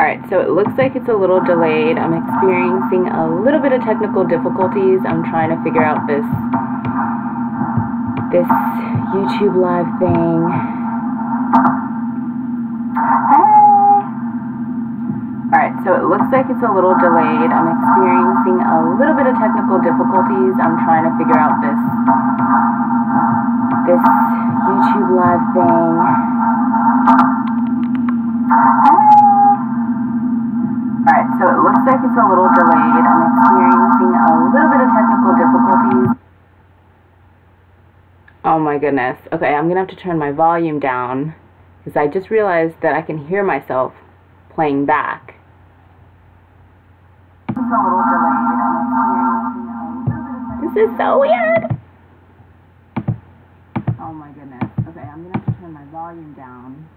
Alright, so it looks like it's a little delayed. I'm experiencing a little bit of technical difficulties. I'm trying to figure out this YouTube live thing. Alright, so it looks like it's a little delayed. I'm experiencing a little bit of technical difficulties. I'm trying to figure out this YouTube live thing. Alright, so it looks like it's a little delayed. I'm experiencing a little bit of technical difficulties. Oh my goodness. Okay, I'm gonna have to turn my volume down because I just realized that I can hear myself playing back. It's a little delayed. This is so weird. Oh my goodness. Okay, I'm gonna have to turn my volume down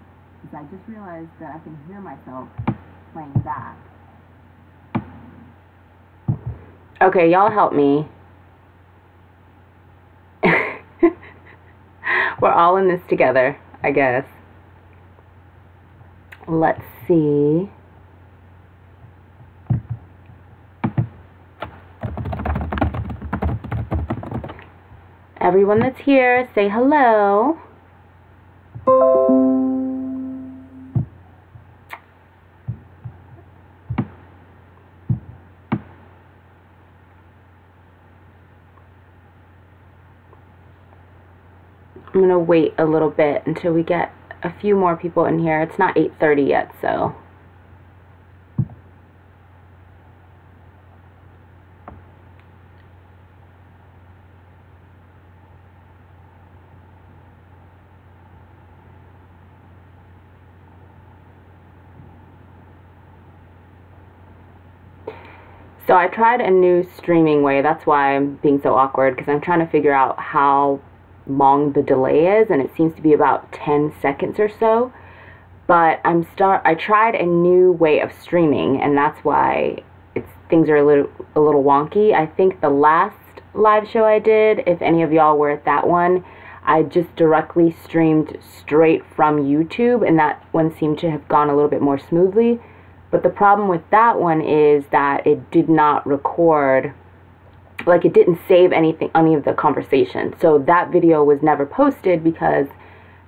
because I just realized that I can hear myself playing back. Okay, y'all help me. We're all in this together, I guess. Let's see. Everyone that's here, say hello. I'm going to wait a little bit until we get a few more people in here. It's not 8:30 yet, so. So I tried a new streaming way. That's why I'm being so awkward, because I'm trying to figure out how long the delay is, and it seems to be about 10 seconds or so. But I tried a new way of streaming, and that's why things are a little wonky. I think the last live show I did, if any of y'all were at that one, I just directly streamed straight from YouTube, and that one seemed to have gone a little bit more smoothly. But the problem with that one is that it did not record, like it didn't save any of the conversation. So that video was never posted because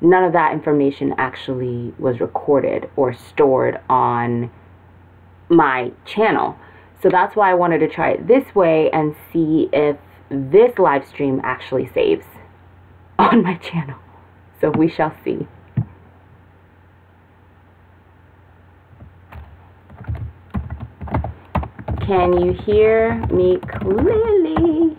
none of that information actually was recorded or stored on my channel. So that's why I wanted to try it this way and see if this live stream actually saves on my channel. So we shall see. Can you hear me clearly?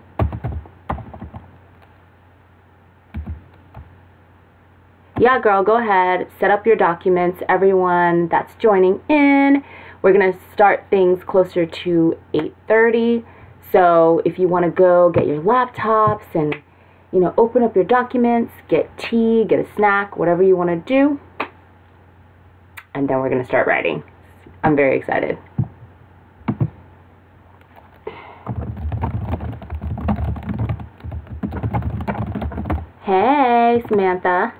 Yeah, girl, go ahead. Set up your documents. Everyone that's joining in, we're going to start things closer to 8:30. So if you want to go get your laptops and, you know, open up your documents, get tea, get a snack, whatever you want to do. And then we're going to start writing. I'm very excited. Hey, Samantha.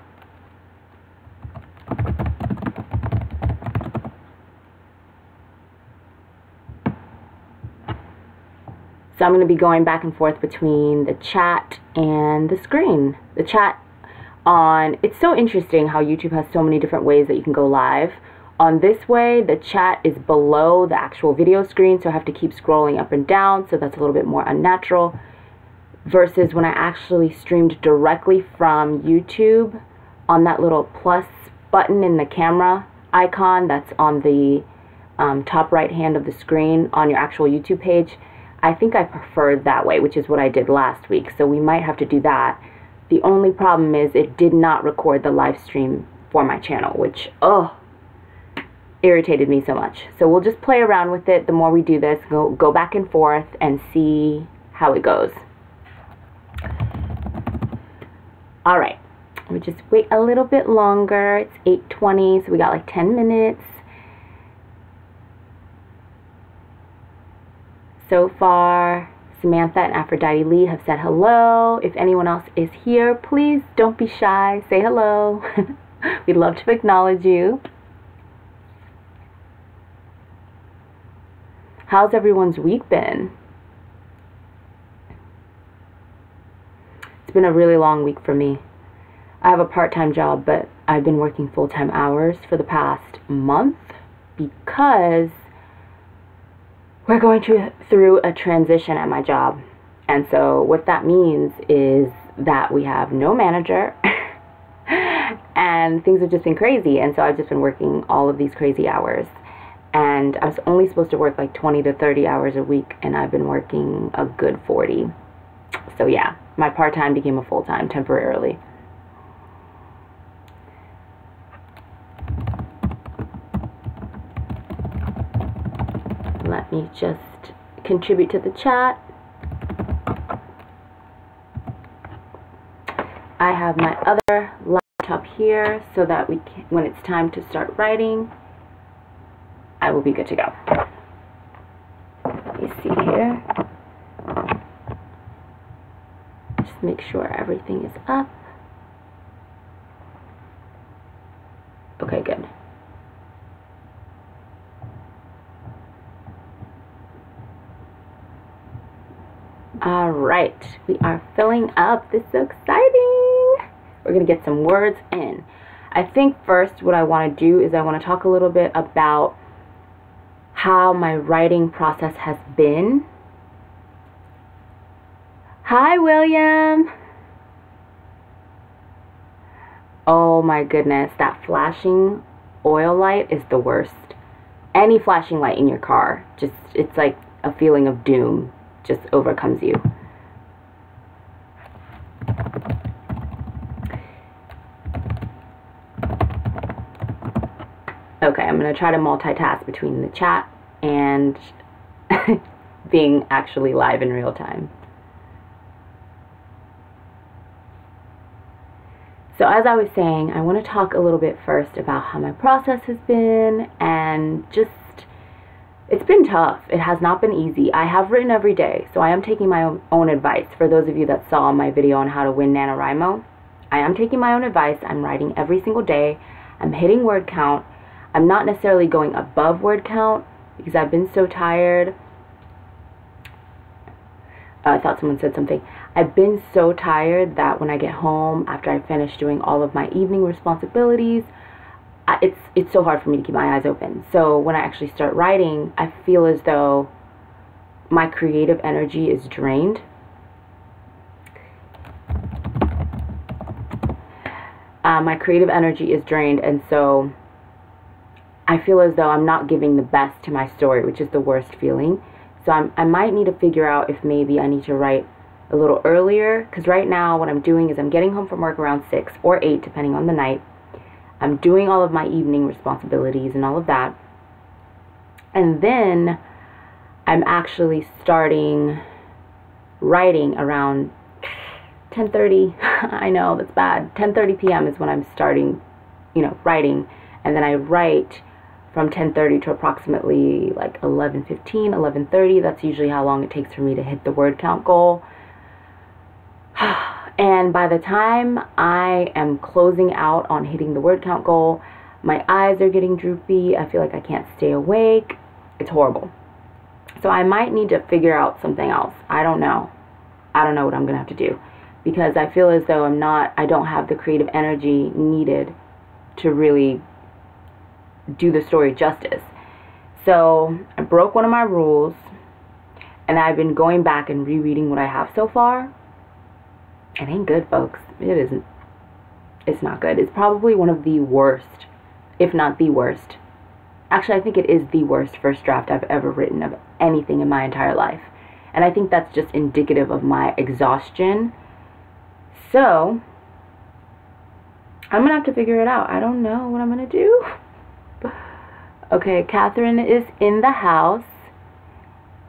So I'm going to be going back and forth between the chat and the screen. The chat it's so interesting how YouTube has so many different ways that you can go live. On this way, the chat is below the actual video screen, so I have to keep scrolling up and down, so that's a little bit more unnatural. Versus when I actually streamed directly from YouTube, on that little plus button in the camera icon that's on the top right hand of the screen on your actual YouTube page, I think I preferred that way, which is what I did last week. So we might have to do that. The only problem is it did not record the live stream for my channel, which, irritated me so much. So we'll just play around with it. The more we do this, go back and forth and see how it goes. All right, we just wait a little bit longer. It's 8:20, so we got like 10 minutes. So far, Samantha and Aphrodite Lee have said hello. If anyone else is here, please don't be shy. Say hello. We'd love to acknowledge you. How's everyone's week been? It's been a really long week for me. I have a part-time job, but I've been working full-time hours for the past month because we're going through a transition at my job. And so what that means is that we have no manager and things have just been crazy. And so I've just been working all of these crazy hours. And I was only supposed to work like 20 to 30 hours a week, and I've been working a good 40. So yeah, my part-time became a full-time temporarily. Let me just contribute to the chat. I have my other laptop here so that we can, when it's time to start writing, I will be good to go. Let me see here. Just make sure everything is up. Okay, good. All right, we are filling up. This is so exciting. We're gonna get some words in. I think first what I want to do is I want to talk a little bit about how my writing process has been. Hi, William. Oh my goodness, that flashing oil light is the worst. Any flashing light in your car, just, it's like a feeling of doom just overcomes you. Okay, I'm going to try to multitask between the chat and being actually live in real time. So as I was saying, I want to talk a little bit first about how my process has been, and just, it's been tough. It has not been easy. I have written every day, so I am taking my own advice. For those of you that saw my video on how to win NaNoWriMo, I am taking my own advice. I'm writing every single day. I'm hitting word count. I'm not necessarily going above word count because I've been so tired. I thought someone said something. I've been so tired that when I get home, after I finish doing all of my evening responsibilities, it's so hard for me to keep my eyes open. So when I actually start writing, I feel as though my creative energy is drained. My creative energy is drained, and so I feel as though I'm not giving the best to my story, which is the worst feeling. So I might need to figure out if maybe I need to write a little earlier, because right now what I'm doing is I'm getting home from work around 6 or 8, depending on the night. I'm doing all of my evening responsibilities and all of that. And then I'm actually starting writing around 10:30. I know, that's bad. 10:30 p.m. is when I'm starting, writing. And then I write from 10:30 to approximately like 11:15, 11:30. That's usually how long it takes for me to hit the word count goal. And by the time I am closing out on hitting the word count goal, my eyes are getting droopy. I feel like I can't stay awake. It's horrible. So I might need to figure out something else. I don't know. I don't know what I'm going to have to do, because I feel as though I don't have the creative energy needed to really do the story justice. So I broke one of my rules, and I've been going back and rereading what I have so far. It ain't good, folks. It isn't. It's not good. It's probably one of the worst, if not the worst. Actually, I think it is the worst first draft I've ever written of anything in my entire life. And I think that's just indicative of my exhaustion. So I'm going to have to figure it out. I don't know what I'm going to do. Okay, Catherine is in the house.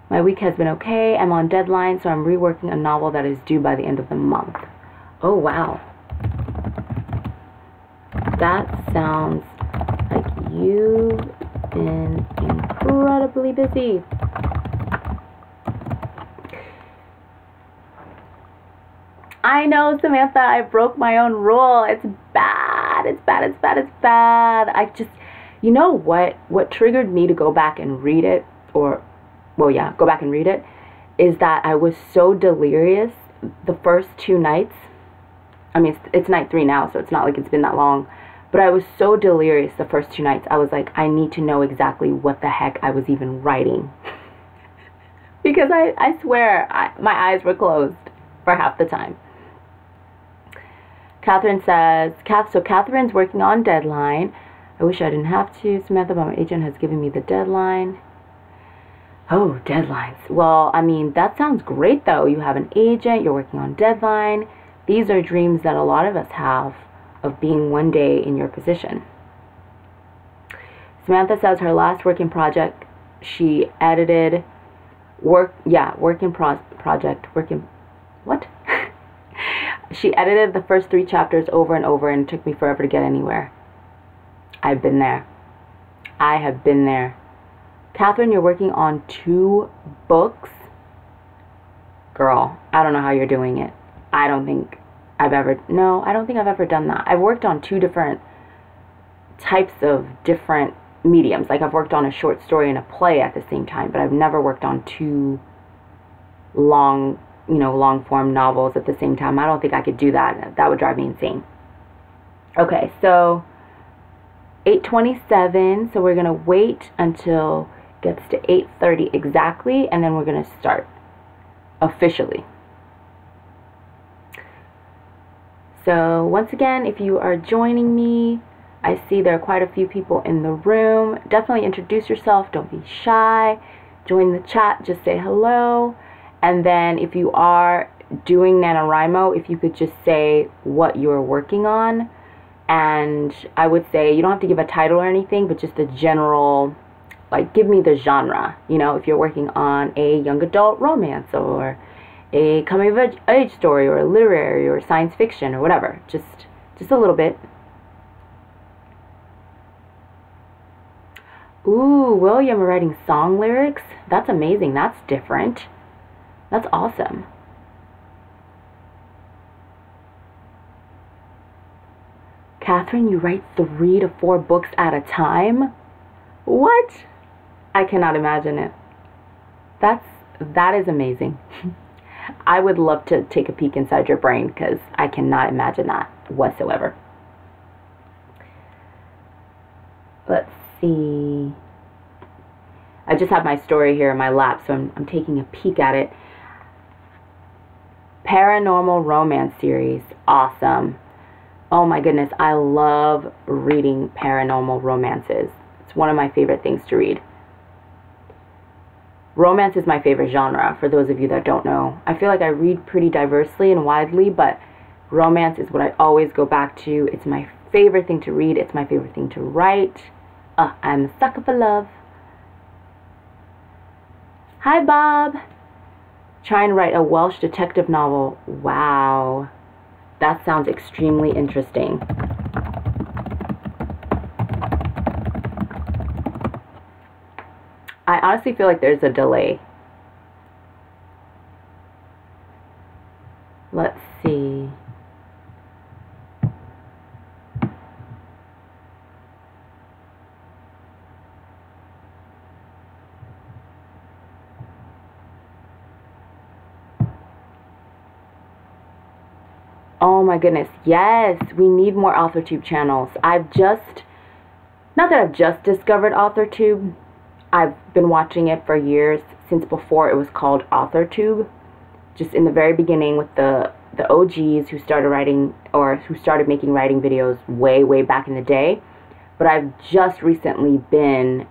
My week has been okay. I'm on deadline, so I'm reworking a novel that is due by the end of the month. Oh, wow. That sounds like you've been incredibly busy. I know, Samantha, I broke my own rule. It's bad. It's bad. It's bad. It's bad. I just, you know what triggered me to go back and read it, or well, yeah, go back and read it, is that I was so delirious the first 2 nights. I mean, it's night 3 now, so it's not like it's been that long. But I was so delirious the first 2 nights. I was like, I need to know exactly what the heck I was even writing. Because I swear, my eyes were closed for half the time. Catherine says, so Catherine's working on deadline. I wish I didn't have to, Samantha, but my agent has given me the deadline. Oh, deadlines. Well, I mean, that sounds great, though. You have an agent, you're working on deadline. These are dreams that a lot of us have of being one day in your position. Samantha says her last working project, she edited, She edited the first 3 chapters over and over, and it took me forever to get anywhere. I've been there. I have been there. Catherine, you're working on 2 books? Girl, I don't know how you're doing it. I don't think I've ever done that. I've worked on 2 different types of different mediums. Like, I've worked on a short story and a play at the same time, but I've never worked on 2 long form novels at the same time. I don't think I could do that. That would drive me insane. Okay, so 8:27, so we're going to wait until it gets to 8:30 exactly, and then we're going to start officially. So once again, if you are joining me, I see there are quite a few people in the room. Definitely introduce yourself. Don't be shy. Join the chat. Just say hello. And then if you are doing NaNoWriMo, if you could just say what you're working on. And I would say you don't have to give a title or anything, but just a general, like, give me the genre. You know, if you're working on a young adult romance or a coming of age story or a literary or science fiction or whatever. Just a little bit. Ooh, William writing song lyrics? That's amazing. That's different. That's awesome. Catherine, you write 3 to 4 books at a time? What? I cannot imagine it. That is amazing. I would love to take a peek inside your brain because I cannot imagine that whatsoever. Let's see. I just have my story here in my lap, so I'm taking a peek at it. Paranormal romance series. Awesome. Oh my goodness, I love reading paranormal romances. It's one of my favorite things to read. Romance is my favorite genre, for those of you that don't know. I feel like I read pretty diversely and widely, but romance is what I always go back to. It's my favorite thing to read. It's my favorite thing to write. I'm a sucker for love. Hi, Bob. Try and write a Welsh detective novel. Wow. That sounds extremely interesting. I honestly feel like there's a delay. Let's see. Oh my goodness, yes, we need more AuthorTube channels. Not that I've just discovered AuthorTube, I've been watching it for years, since before it was called AuthorTube. Just in the very beginning with the OGs who started writing, or who started making writing videos way back in the day. But I've just recently been,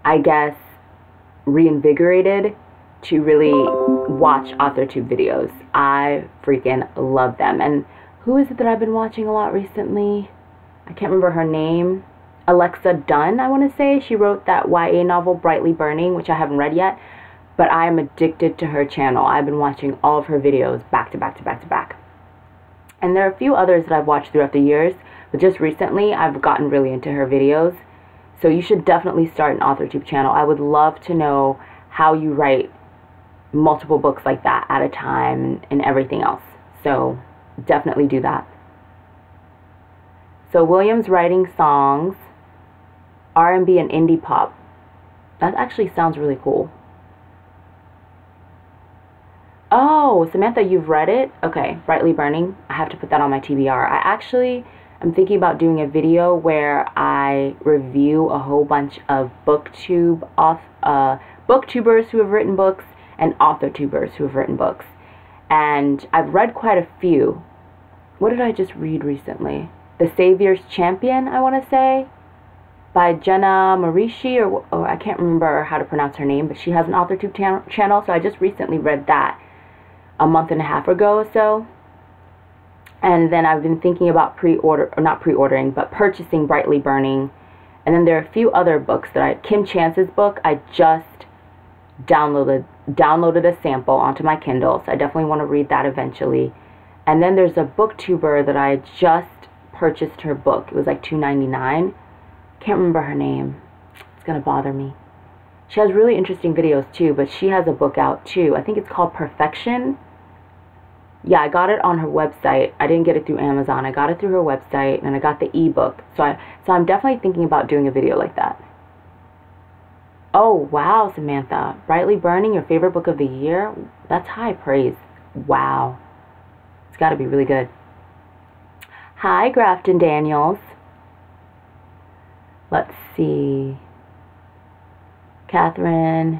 I guess, reinvigorated to really watch AuthorTube videos. I freaking love them. And who is it that I've been watching a lot recently? I can't remember her name. Alexa Dunn, I want to say. She wrote that YA novel, Brightly Burning, which I haven't read yet. But I am addicted to her channel. I've been watching all of her videos back to back. And there are a few others that I've watched throughout the years. But just recently, I've gotten really into her videos. So you should definitely start an AuthorTube channel. I would love to know how you write multiple books like that at a time and everything else. So definitely do that. So William's writing songs, R&B and indie pop. That actually sounds really cool. Oh, Samantha, you've read it? Okay, Brightly Burning. I have to put that on my TBR. I actually am thinking about doing a video where I review a whole bunch of booktubers who have written books and author-tubers who have written books. And I've read quite a few. What did I just read recently? The Savior's Champion, I want to say, by Jenna Marishi, or I can't remember how to pronounce her name, but she has an author-tube channel, so I just recently read that a month and a half ago or so. And then I've been thinking about purchasing Brightly Burning. And then there are a few other books that Kim Chance's book, I just downloaded a sample onto my Kindle, so I definitely want to read that eventually. And then there's a booktuber that I just purchased her book. It was like $2.99. Can't remember her name. It's gonna bother me. She has really interesting videos too, but she has a book out too. I think it's called Perfection. Yeah, I got it on her website. I didn't get it through Amazon. I got it through her website, and I got the ebook. So I'm definitely thinking about doing a video like that. Oh, wow, Samantha. Brightly Burning, your favorite book of the year? That's high praise. Wow. It's got to be really good. Hi, Grafton Daniels. Let's see. Catherine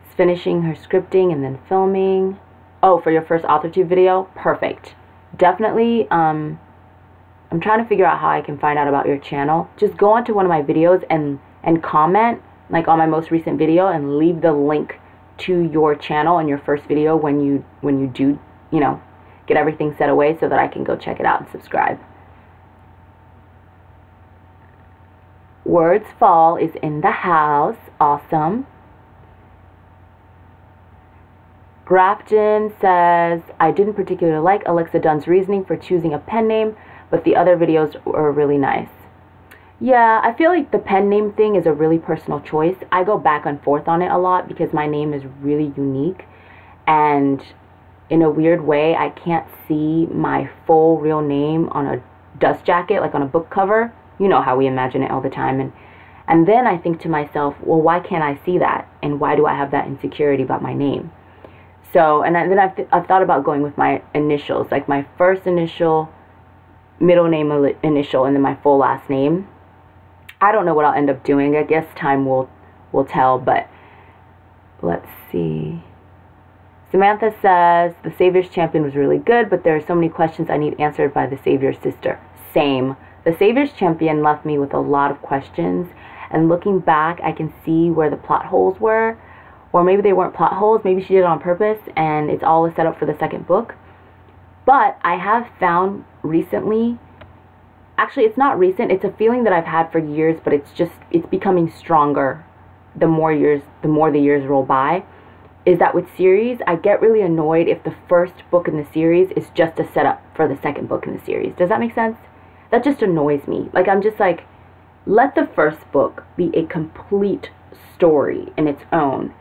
is finishing her scripting and then filming. Oh, for your first AuthorTube video? Perfect. Definitely, I'm trying to figure out how I can find out about your channel. Just go onto one of my videos and comment, like on my most recent video, and leave the link to your channel in your first video when you do, you know, get everything set away so that I can go check it out and subscribe. Words Fall is in the house. Awesome. Grafton says, I didn't particularly like Alexa Dunn's reasoning for choosing a pen name, but the other videos were really nice. Yeah, I feel like the pen name thing is a really personal choice. I go back and forth on it a lot because my name is really unique, and in a weird way, I can't see my full real name on a dust jacket, like on a book cover. You know how we imagine it all the time. And then I think to myself, well, why can't I see that? And why do I have that insecurity about my name? So, and then I've thought about going with my initials, like my first initial, middle name initial, and then my full last name. I don't know what I'll end up doing. I guess time will tell, but let's see. Samantha says, The Savior's Champion was really good, but there are so many questions I need answered by the Savior's sister. Same. The Savior's Champion left me with a lot of questions, and looking back, I can see where the plot holes were, or maybe they weren't plot holes, maybe she did it on purpose, and it's all a setup for the second book. But I have found recently, actually it's not recent, it's a feeling that I've had for years, but it's becoming stronger the more the years roll by, is that with series, I get really annoyed if the first book in the series is just a setup for the second book in the series. Does that make sense? That just annoys me. Like, I'm just like, let the first book be a complete story in its own,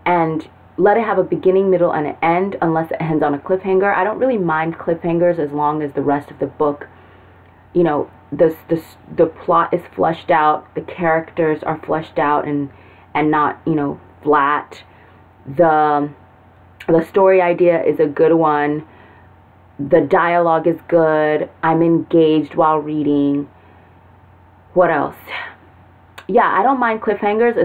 and let it have a beginning, middle, and an end, unless it ends on a cliffhanger. I don't really mind cliffhangers as long as the rest of the book, you know, the plot is fleshed out, the characters are fleshed out and not, you know, flat. The story idea is a good one. The dialogue is good. I'm engaged while reading. What else? Yeah, I don't mind cliffhangers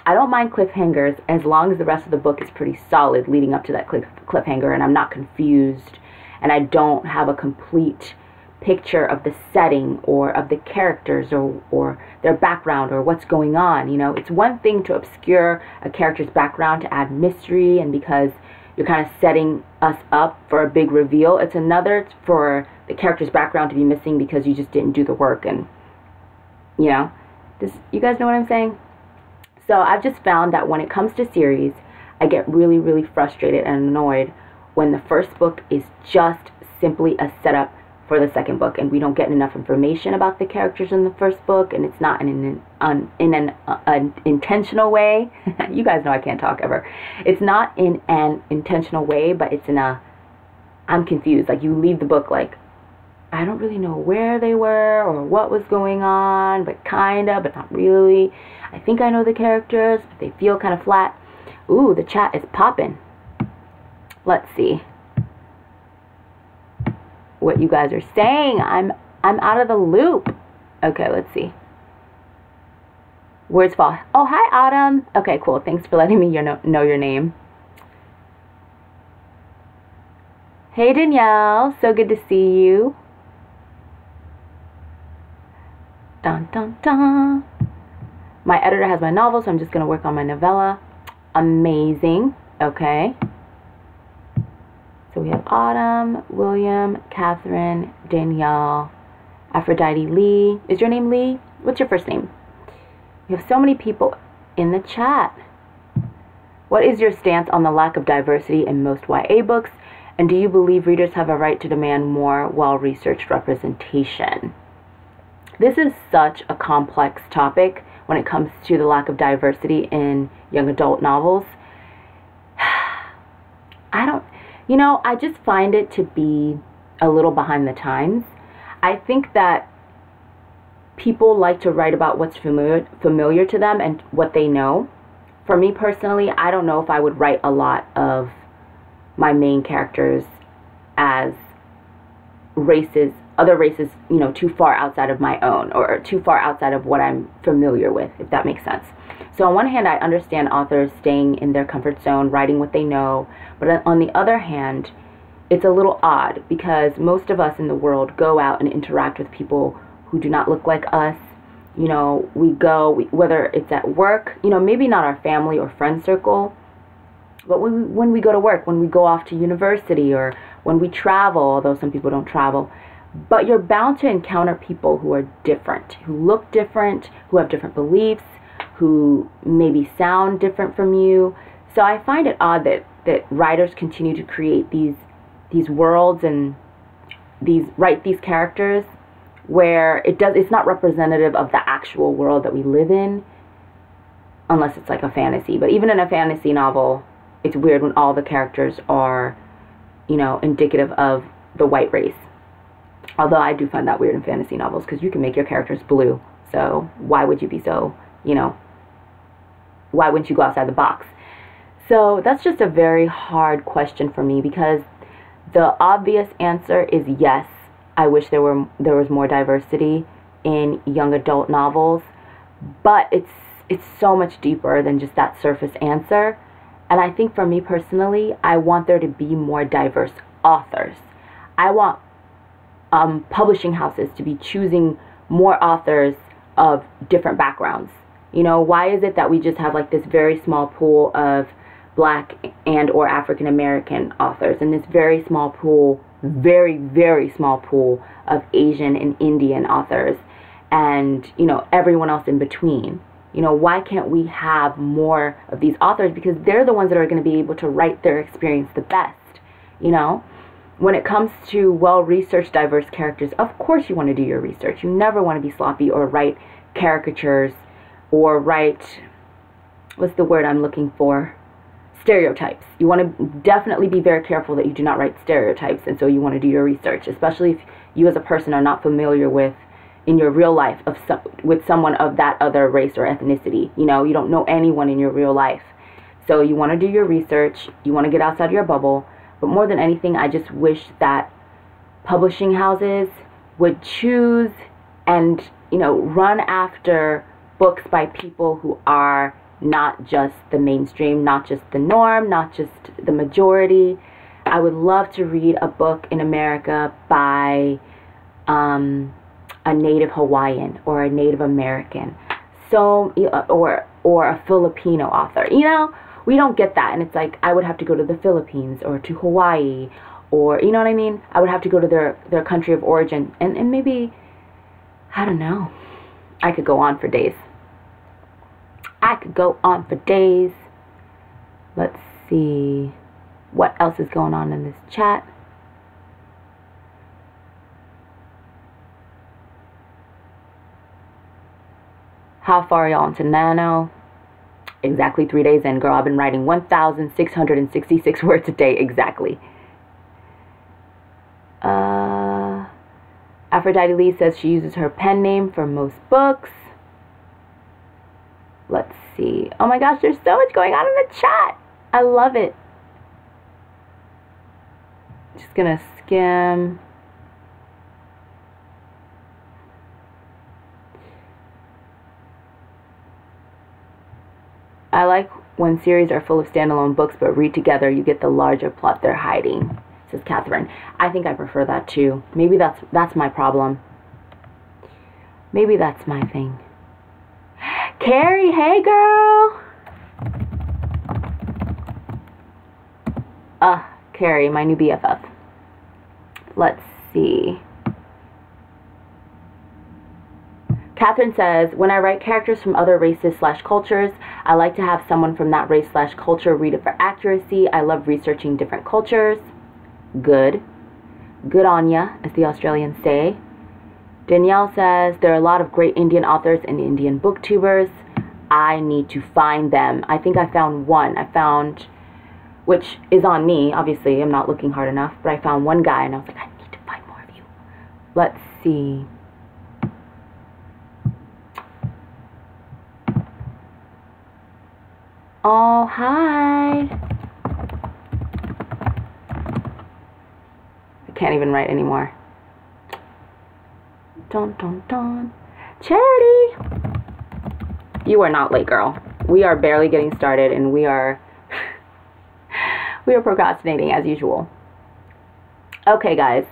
I don't mind cliffhangers as long as the rest of the book is pretty solid leading up to that cliffhanger, and I'm not confused, and I don't have a complete picture of the setting or of the characters or their background or what's going on. You know, it's one thing to obscure a character's background to add mystery and because you're kind of setting us up for a big reveal. It's another for the character's background to be missing because you just didn't do the work. And, you know, you guys know what I'm saying? So I've just found that when it comes to series, I get really, really frustrated and annoyed when the first book is just simply a setup for the second book, and we don't get enough information about the characters in the first book, and it's not in an intentional way. You guys know I can't talk ever. It's not in an intentional way, but it's in a, I'm confused. Like, you leave the book like, I don't really know where they were or what was going on, but kinda, but not really. I think I know the characters, but they feel kind of flat. Ooh, the chat is popping. Let's see what you guys are saying. I'm out of the loop. Okay, let's see. Words fall. Oh, hi, Autumn. Okay, cool. Thanks for letting me know your name. Hey, Danielle. So good to see you. Dun, dun, dun. My editor has my novel, so I'm just going to work on my novella. Amazing. Okay. So we have Autumn, William, Catherine, Danielle, Aphrodite, Lee. Is your name Lee? What's your first name? We have so many people in the chat. What is your stance on the lack of diversity in most YA books? And do you believe readers have a right to demand more well-researched representation? This is such a complex topic when it comes to the lack of diversity in young adult novels. I just find it to be a little behind the times. I think that people like to write about what's familiar to them and what they know. For me personally, I don't know if I would write a lot of my main characters as other races, too far outside of my own or too far outside of what I'm familiar with, if that makes sense. So on one hand, I understand authors staying in their comfort zone, writing what they know, but on the other hand, it's a little odd because most of us in the world go out and interact with people who do not look like us. Whether it's at work, maybe not our family or friend circle, but when we go to work, when we go off to university, or when we travel, although some people don't travel, but you're bound to encounter people who are different, who look different, who have different beliefs, who maybe sound different from you. So I find it odd that writers continue to create these worlds and write these characters where it's not representative of the actual world that we live in, unless it's like a fantasy. But even in a fantasy novel, it's weird when all the characters are, indicative of the white race. Although I do find that weird in fantasy novels because you can make your characters blue. So why would you be so, why wouldn't you go outside the box? So that's just a very hard question for me because the obvious answer is yes. I wish there was more diversity in young adult novels, but it's so much deeper than just that surface answer. And I think for me personally, I want there to be more diverse authors. I want publishing houses to be choosing more authors of different backgrounds. Why is it that we just have like this very small pool of Black and or African American authors and this very small pool, very, very small pool of Asian and Indian authors and, everyone else in between? Why can't we have more of these authors? Because they're the ones that are going to be able to write their experience the best, When it comes to well-researched, diverse characters, of course you want to do your research. You never want to be sloppy or write caricatures or write, what's the word I'm looking for? Stereotypes. You want to definitely be very careful that you do not write stereotypes, and so you want to do your research, especially if you as a person are not familiar with, in your real life, with someone of that other race or ethnicity. You don't know anyone in your real life. So you want to do your research, you want to get outside your bubble, but more than anything, I just wish that publishing houses would choose and, run after books by people who are not just the mainstream, not just the norm, not just the majority. I would love to read a book in America by a Native Hawaiian or a Native American, or a Filipino author. We don't get that, and it's like I would have to go to the Philippines or to Hawaii, or you know what I mean? I would have to go to their country of origin, and maybe, I don't know. I could go on for days. Let's see what else is going on in this chat. How far are y'all into Nano? Exactly 3 days in, girl. I've been writing 1,666 words a day exactly. Aphrodite Lee says she uses her pen name for most books. Let's see. Oh my gosh, there's so much going on in the chat. I love it. just gonna skim. I like when series are full of standalone books, but read together, you get the larger plot they're hiding, says Catherine. I think I prefer that too. Maybe that's my problem. Maybe that's my thing. Carrie, hey girl! Carrie, my new BFF. Let's see. Catherine says, when I write characters from other races / cultures, I like to have someone from that race / culture read it for accuracy. I love researching different cultures. Good. Good on ya, as the Australians say. Danielle says, there are a lot of great Indian authors and Indian booktubers. I need to find them. I think I found one. Which is on me, obviously. I'm not looking hard enough. But I found one guy and I was like, I need to find more of you. Let's see. Oh, hi. I can't even write anymore. Dun, dun, dun. Charity! You are not late, girl. We are barely getting started and we are procrastinating as usual. Okay, guys.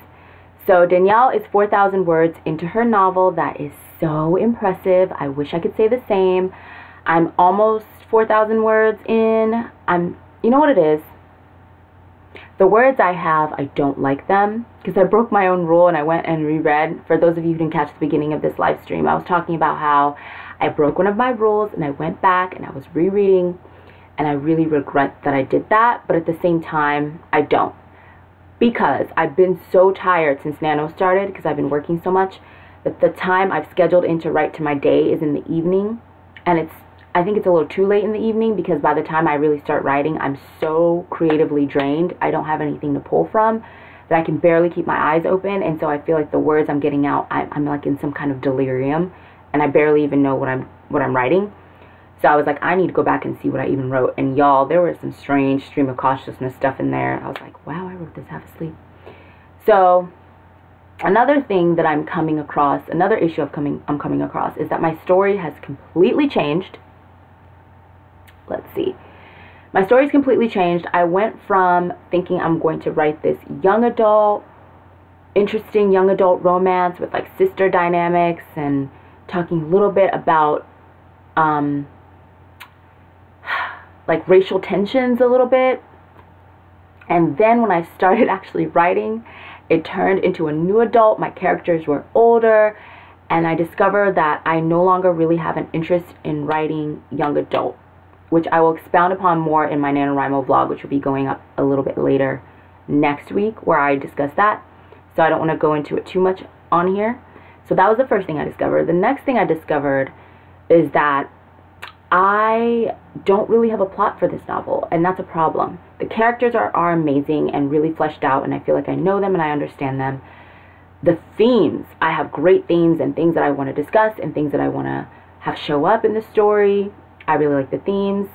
So Danielle is 4,000 words into her novel. That is so impressive. I wish I could say the same. I'm almost 4,000 words in. You know what it is? The words I have, I don't like them because I broke my own rule and I went and reread. For those of you who didn't catch the beginning of this live stream, I was talking about how I broke one of my rules and I went back and I was rereading and I really regret that I did that. But at the same time, I don't. Because I've been so tired since Nano started because I've been working so much that the time I've scheduled in to write to my day is in the evening. And I think it's a little too late in the evening because by the time I really start writing, I'm so creatively drained. I don't have anything to pull from that I can barely keep my eyes open. And so I feel like the words I'm getting out, I'm like in some kind of delirium and I barely even know what I'm writing. So I was like, I need to go back and see what I even wrote. And y'all, there was some strange stream of consciousness stuff in there. I was like, wow, I wrote this half asleep. So another thing that I'm coming across, another issue I'm coming across is that my story has completely changed. Let's see. My story's completely changed. I went from thinking I'm going to write this young adult, interesting young adult romance with like sister dynamics and talking a little bit about like racial tensions a little bit. And then when I started actually writing, it turned into a new adult. My characters were older and I discovered that I no longer really have an interest in writing young adult, which I will expound upon more in my NaNoWriMo vlog, which will be going up a little bit later next week, where I discuss that. So I don't want to go into it too much on here. So that was the first thing I discovered. The next thing I discovered is that I don't really have a plot for this novel, and that's a problem. The characters are amazing and really fleshed out, and I feel like I know them and I understand them. The themes, I have great themes and things that I want to discuss and things that I want to have show up in the story. I really like the themes.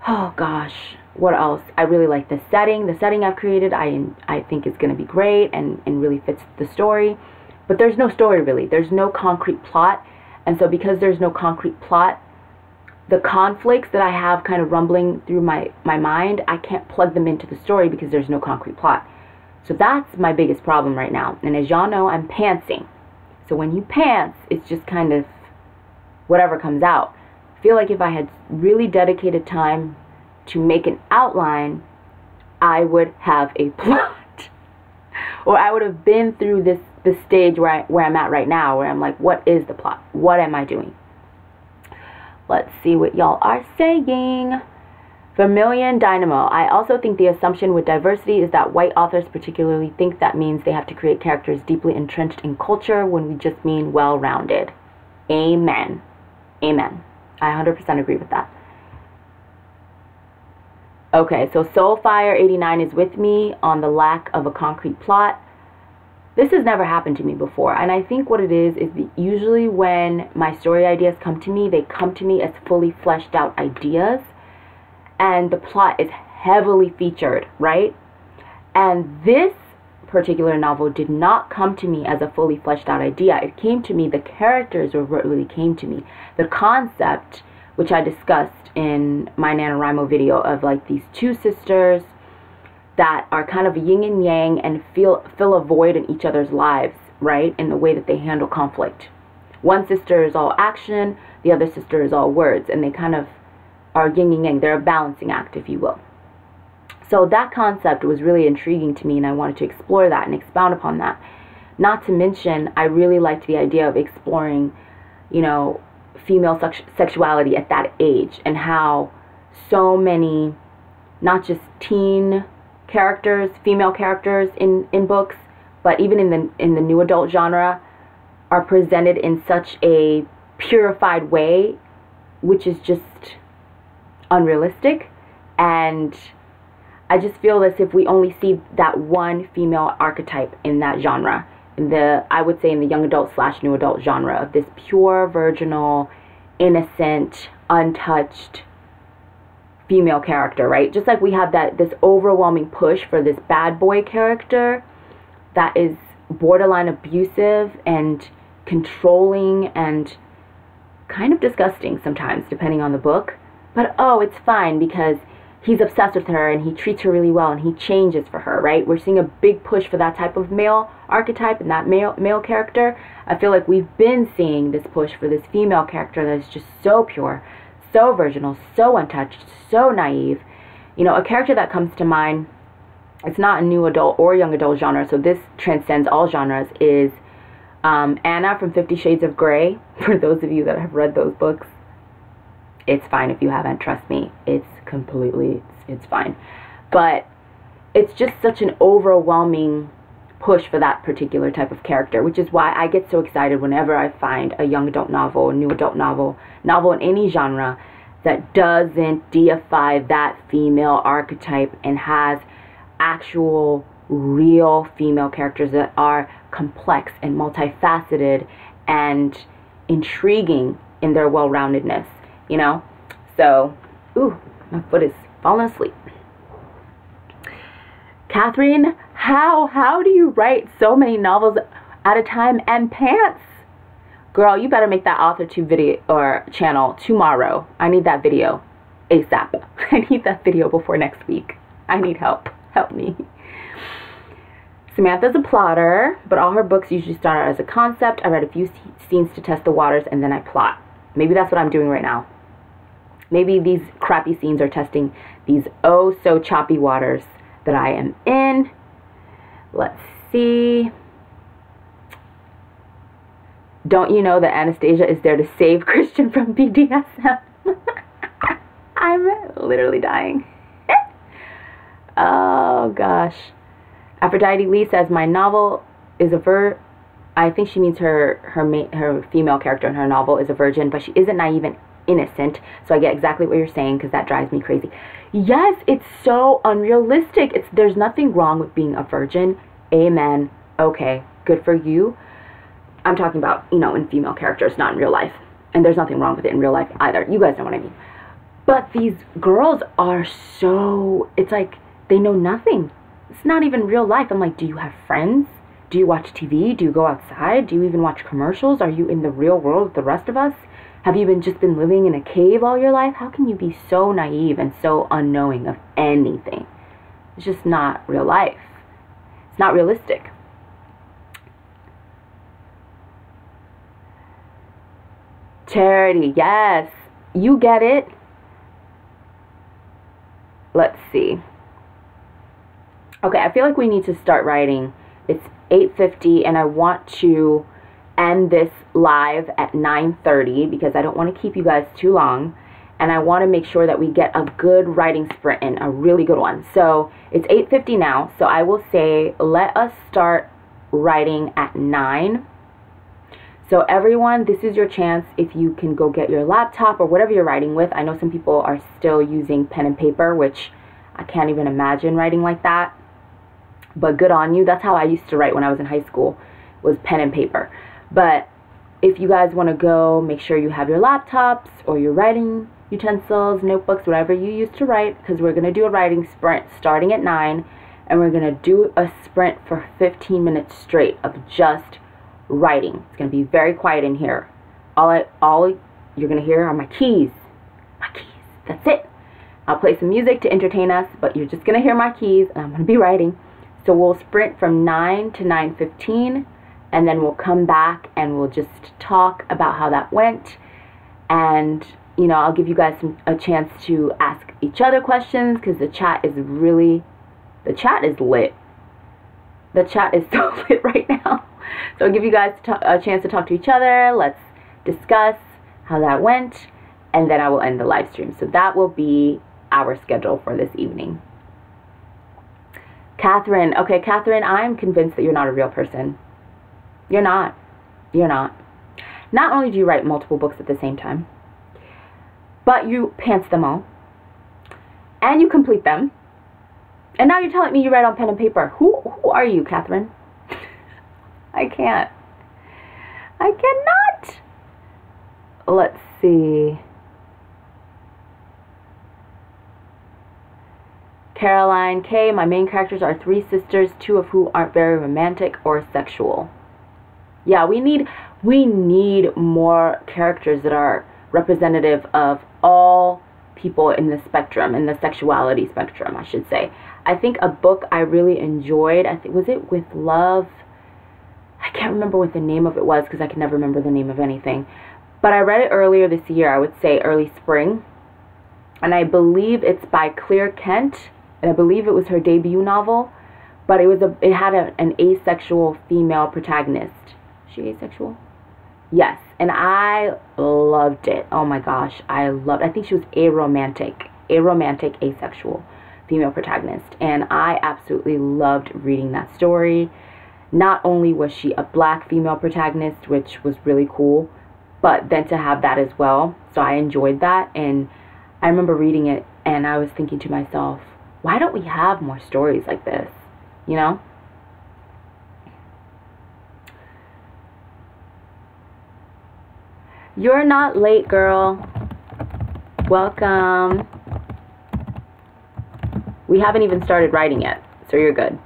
Oh gosh, what else? I really like the setting. The setting I've created, I think is going to be great and really fits the story. But there's no story really. There's no concrete plot. And so because there's no concrete plot, the conflicts that I have kind of rumbling through my mind, I can't plug them into the story because there's no concrete plot. So that's my biggest problem right now. And as y'all know, I'm pantsing. So when you pants, it's just kind of whatever comes out. I feel like if I had really dedicated time to make an outline, I would have a plot. Or I would have been through this stage where I'm at right now, where I'm like, what is the plot? What am I doing? Let's see what y'all are saying. Vermilion Dynamo. I also think the assumption with diversity is that white authors particularly think that means they have to create characters deeply entrenched in culture when we just mean well-rounded. Amen. Amen. I 100% agree with that. Okay, so Soulfire89 is with me on the lack of a concrete plot. This has never happened to me before, and I think what it is usually when my story ideas come to me, they come to me as fully fleshed out ideas, and the plot is heavily featured, right? And this particular novel did not come to me as a fully fleshed out idea. It came to me, the characters were what really came to me. The concept, which I discussed in my NaNoWriMo video, of like these two sisters that are kind of yin and yang and fill a void in each other's lives, right? In the way that they handle conflict. One sister is all action, the other sister is all words, and they kind of are yin and yang. They're a balancing act, if you will. So that concept was really intriguing to me, and I wanted to explore that and expound upon that. Not to mention, I really liked the idea of exploring, you know, female sexuality at that age, and how so many, not just teen characters, female characters in books, but even in the new adult genre, are presented in such a purified way, which is just unrealistic. And I just feel as if we only see that one female archetype in that genre, I would say in the young adult / new adult genre, of this pure, virginal, innocent, untouched female character, right? Just like we have this overwhelming push for this bad boy character that is borderline abusive and controlling and kind of disgusting sometimes, depending on the book. But oh, it's fine because he's obsessed with her and he treats her really well and he changes for her, right? We're seeing a big push for that type of male archetype and that male character. I feel like we've been seeing this push for this female character that is just so pure, so virginal, so untouched, so naive. You know, a character that comes to mind, it's not a new adult or young adult genre, so this transcends all genres, is Anna from 50 Shades of Grey. For those of you that have read those books, it's fine if you haven't, trust me. It's fine. But it's just such an overwhelming push for that particular type of character, which is why I get so excited whenever I find a young adult novel, a new adult novel in any genre that doesn't deify that female archetype and has actual real female characters that are complex and multifaceted and intriguing in their well-roundedness, you know? So, ooh, my foot is falling asleep. Catherine, how do you write so many novels at a time and pants? Girl, you better make that AuthorTube video or channel tomorrow. I need that video ASAP. I need that video before next week. I need help. Help me. Samantha's a plotter, but all her books usually start out as a concept. I read a few scenes to test the waters, and then I plot. Maybe that's what I'm doing right now. Maybe these crappy scenes are testing these oh so choppy waters that I am in. Let's see. Don't you know that Anastasia is there to save Christian from BDSM? I'm literally dying. Oh gosh. Aphrodite Lee says my novel is a I think she means her female character in her novel is a virgin, but she isn't naive and innocent. So I get exactly what you're saying, because that drives me crazy. Yes, it's so unrealistic. There's nothing wrong with being a virgin. Amen. Okay, good for you. I'm talking about, you know, in female characters, not in real life. And there's nothing wrong with it in real life either. You guys know what I mean. But these girls are so, it's like they know nothing. It's not even real life. I'm like, do you have friends? Do you watch TV? Do you go outside? Do you even watch commercials? Are you in the real world with the rest of us? Have you just been living in a cave all your life? How can you be so naive and so unknowing of anything? It's just not real life. It's not realistic. Charity, yes. You get it. Let's see. Okay, I feel like we need to start writing. It's 8:50 and I want to end this live at 9:30 because I don't want to keep you guys too long, and I want to make sure that we get a good writing sprint in, a really good one. So it's 8:50 now, so I will say let us start writing at 9. So everyone, this is your chance. If you can go get your laptop or whatever you're writing with. I know some people are still using pen and paper, which I can't even imagine writing like that. But good on you. That's how I used to write when I was in high school, was pen and paper. But if you guys want to go, make sure you have your laptops or your writing utensils, notebooks, whatever you use to write, because we're going to do a writing sprint starting at 9. and we're going to do a sprint for 15 minutes straight of just writing. It's going to be very quiet in here. All you're going to hear are my keys. My keys. That's it. I'll play some music to entertain us, but you're just going to hear my keys, and I'm going to be writing. So we'll sprint from 9 to 9:15, and then we'll come back and we'll just talk about how that went. And, you know, I'll give you guys a chance to ask each other questions, because the chat is lit. The chat is so lit right now. So I'll give you guys a chance to talk to each other. Let's discuss how that went, and then I will end the live stream. So that will be our schedule for this evening. Catherine. Okay, Catherine, I'm convinced that you're not a real person. You're not. You're not. Not only do you write multiple books at the same time, but you pants them all, and you complete them, and now you're telling me you write on pen and paper. Who are you, Catherine? I can't. I cannot. Let's see. Caroline K. My main characters are 3 sisters, 2 of who aren't very romantic or sexual. Yeah, we need more characters that are representative of all people in the spectrum, in the sexuality spectrum, I should say. I think a book I really enjoyed, was it With Love? I can't remember what the name of it was, because I can never remember the name of anything. But I read it earlier this year, I would say early spring. And I believe it's by Claire Kent. And I believe it was her debut novel. But it had an asexual female protagonist. Is she asexual? Yes. And I loved it. Oh my gosh. I think she was aromantic, asexual female protagonist. And I absolutely loved reading that story. Not only was she a black female protagonist, which was really cool, but then to have that as well. So I enjoyed that. And I remember reading it and I was thinking to myself, why don't we have more stories like this? You know? You're not late, girl. Welcome. We haven't even started writing yet, so you're good.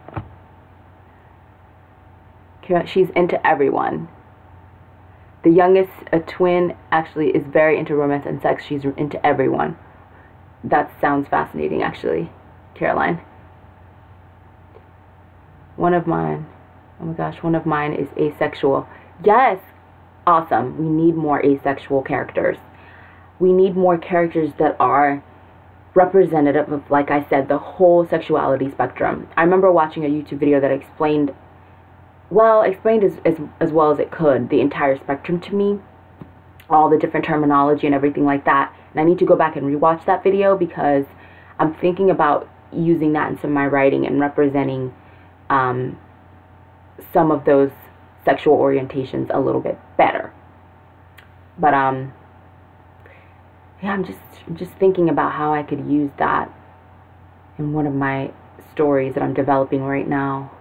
She's into everyone. The youngest, a twin, actually is very into romance and sex. She's into everyone. That sounds fascinating, actually, Caroline. One of mine, oh my gosh, one of mine is asexual. Yes, awesome. We need more asexual characters. We need more characters that are representative of, like I said, the whole sexuality spectrum. I remember watching a YouTube video that explained as well as it could, the entire spectrum to me, all the different terminology and everything like that. And I need to go back and rewatch that video, because I'm thinking about using that in some of my writing and representing some of those sexual orientations a little bit better. But yeah, I'm just thinking about how I could use that in one of my stories that I'm developing right now.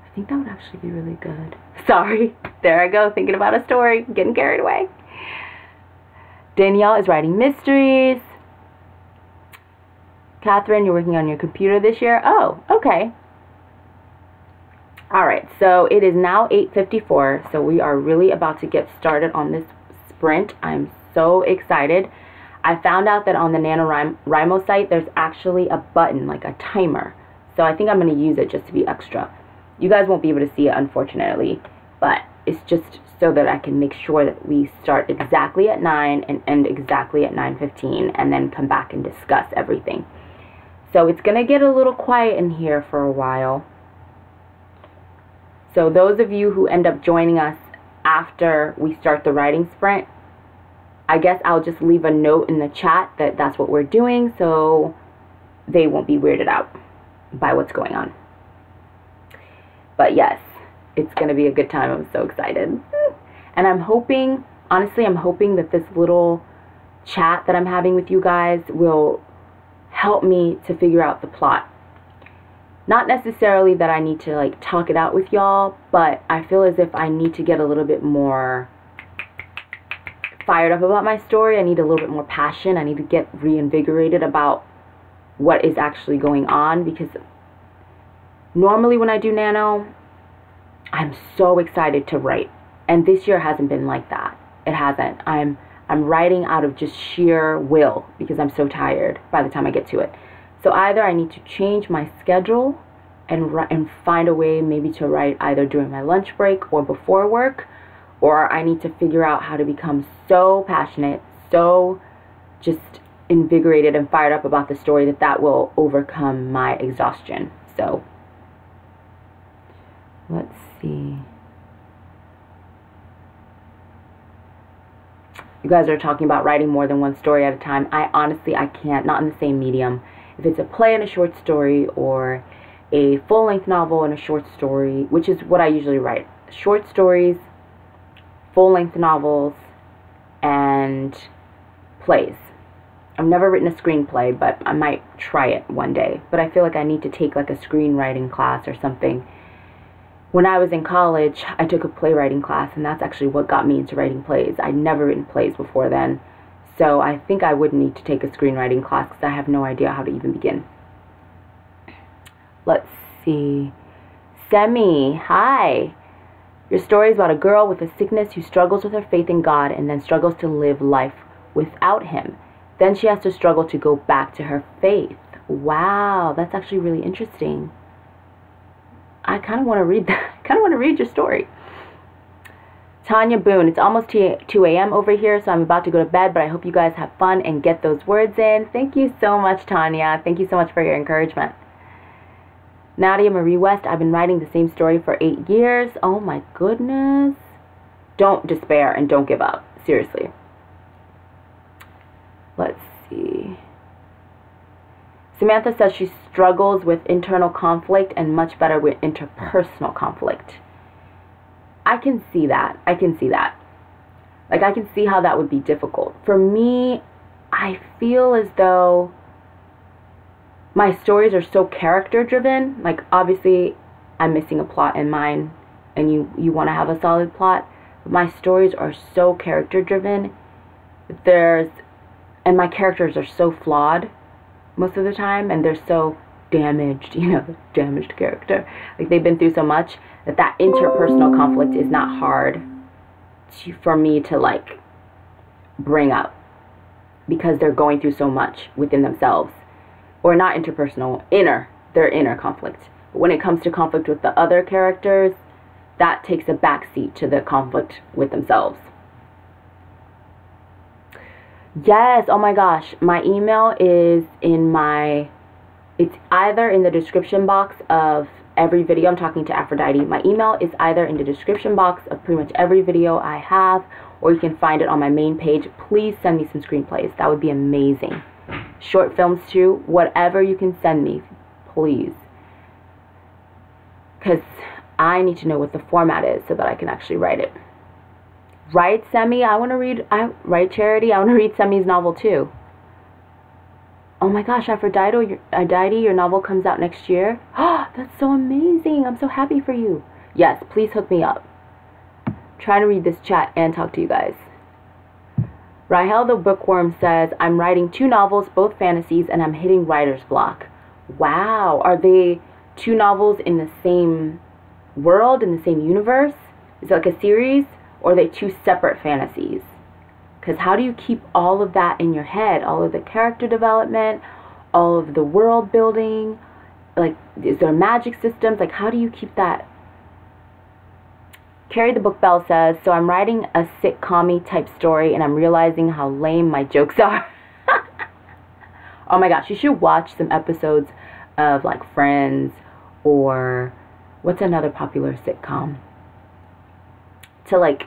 I think that would actually be really good. Sorry, there I go, thinking about a story, getting carried away. Danielle is writing mysteries. Catherine, you're working on your computer this year? Oh, okay. Alright, so it is now 8:54, so we are really about to get started on this sprint. I'm so excited. I found out that on the NaNoWriMo site, there's actually a button, like a timer. So I think I'm going to use it just to be extra. You guys won't be able to see it, unfortunately, but it's just so that I can make sure that we start exactly at 9 and end exactly at 9:15, and then come back and discuss everything. So it's going to get a little quiet in here for a while. So those of you who end up joining us after we start the writing sprint, I guess I'll just leave a note in the chat that that's what we're doing, so they won't be weirded out by what's going on. But yes, it's going to be a good time. I'm so excited. And I'm hoping, honestly, I'm hoping that this little chat that I'm having with you guys will help me to figure out the plot. Not necessarily that I need to like talk it out with y'all, but I feel as if I need to get a little bit more fired up about my story. I need a little bit more passion. I need to get reinvigorated about what is actually going on, because Normally when I do nano, I'm so excited to write. And this year hasn't been like that. It hasn't. I'm writing out of just sheer will because I'm so tired by the time I get to it. So either I need to change my schedule and find a way maybe to write either during my lunch break or before work, or I need to figure out how to become so passionate, so just invigorated and fired up about the story that will overcome my exhaustion. So let's see. You guys are talking about writing more than one story at a time. I can't, not in the same medium. If it's a play and a short story, or a full-length novel and a short story, which is what I usually write. Short stories, full-length novels, and plays. I've never written a screenplay, but I might try it one day. But I feel like I need to take like a screenwriting class or something. When I was in college, I took a playwriting class, and that's actually what got me into writing plays. I'd never written plays before then. So I think I would need to take a screenwriting class because I have no idea how to even begin. Let's see. Semi, hi. Your story is about a girl with a sickness who struggles with her faith in God and then struggles to live life without Him. Then she has to struggle to go back to her faith. Wow, that's actually really interesting. I kind of want to read that. I kind of want to read your story. Tanya Boone, it's almost 2 a.m. over here, so I'm about to go to bed, but I hope you guys have fun and get those words in. Thank you so much, Tanya. Thank you so much for your encouragement. Nadia Marie West, I've been writing the same story for 8 years. Oh my goodness. Don't despair and don't give up. Seriously. Let's see. Samantha says she struggles with internal conflict and much better with interpersonal conflict. I can see that. I can see that. Like, I can see how that would be difficult. For me, I feel as though my stories are so character driven. Like, obviously, I'm missing a plot in mine, and you want to have a solid plot. But my stories are so character driven. And my characters are so flawed most of the time, and they're so damaged, damaged character. Like, they've been through so much that interpersonal conflict is not hard for me to, like, bring up, because they're going through so much within themselves. Or not interpersonal, their inner conflict. But when it comes to conflict with the other characters, that takes a backseat to the conflict with themselves. Yes, oh my gosh, my email is it's either in the description box of every video. I'm talking to Aphrodite. My email is either in the description box of pretty much every video I have, or you can find it on my main page. Please send me some screenplays. That would be amazing. Short films too, whatever you can send me, please. Because I need to know what the format is so that I can actually write it. Right, Semi? Right, Charity? I want to read Semi's novel too. Oh my gosh, Aphrodite, your novel comes out next year? Oh, that's so amazing. I'm so happy for you. Yes, please hook me up. Trying to read this chat and talk to you guys. Rahel the Bookworm says, I'm writing 2 novels, both fantasies, and I'm hitting writer's block. Wow. Are they 2 novels in the same world, in the same universe? Is it like a series? Or are they 2 separate fantasies? Because how do you keep all of that in your head? All of the character development, all of the world building, like, is there magic systems? Like, how do you keep that? Carrie the Book Bell says, so I'm writing a sitcom-y type story and I'm realizing how lame my jokes are. Oh my gosh, you should watch some episodes of, like, Friends, or what's another popular sitcom? To, like,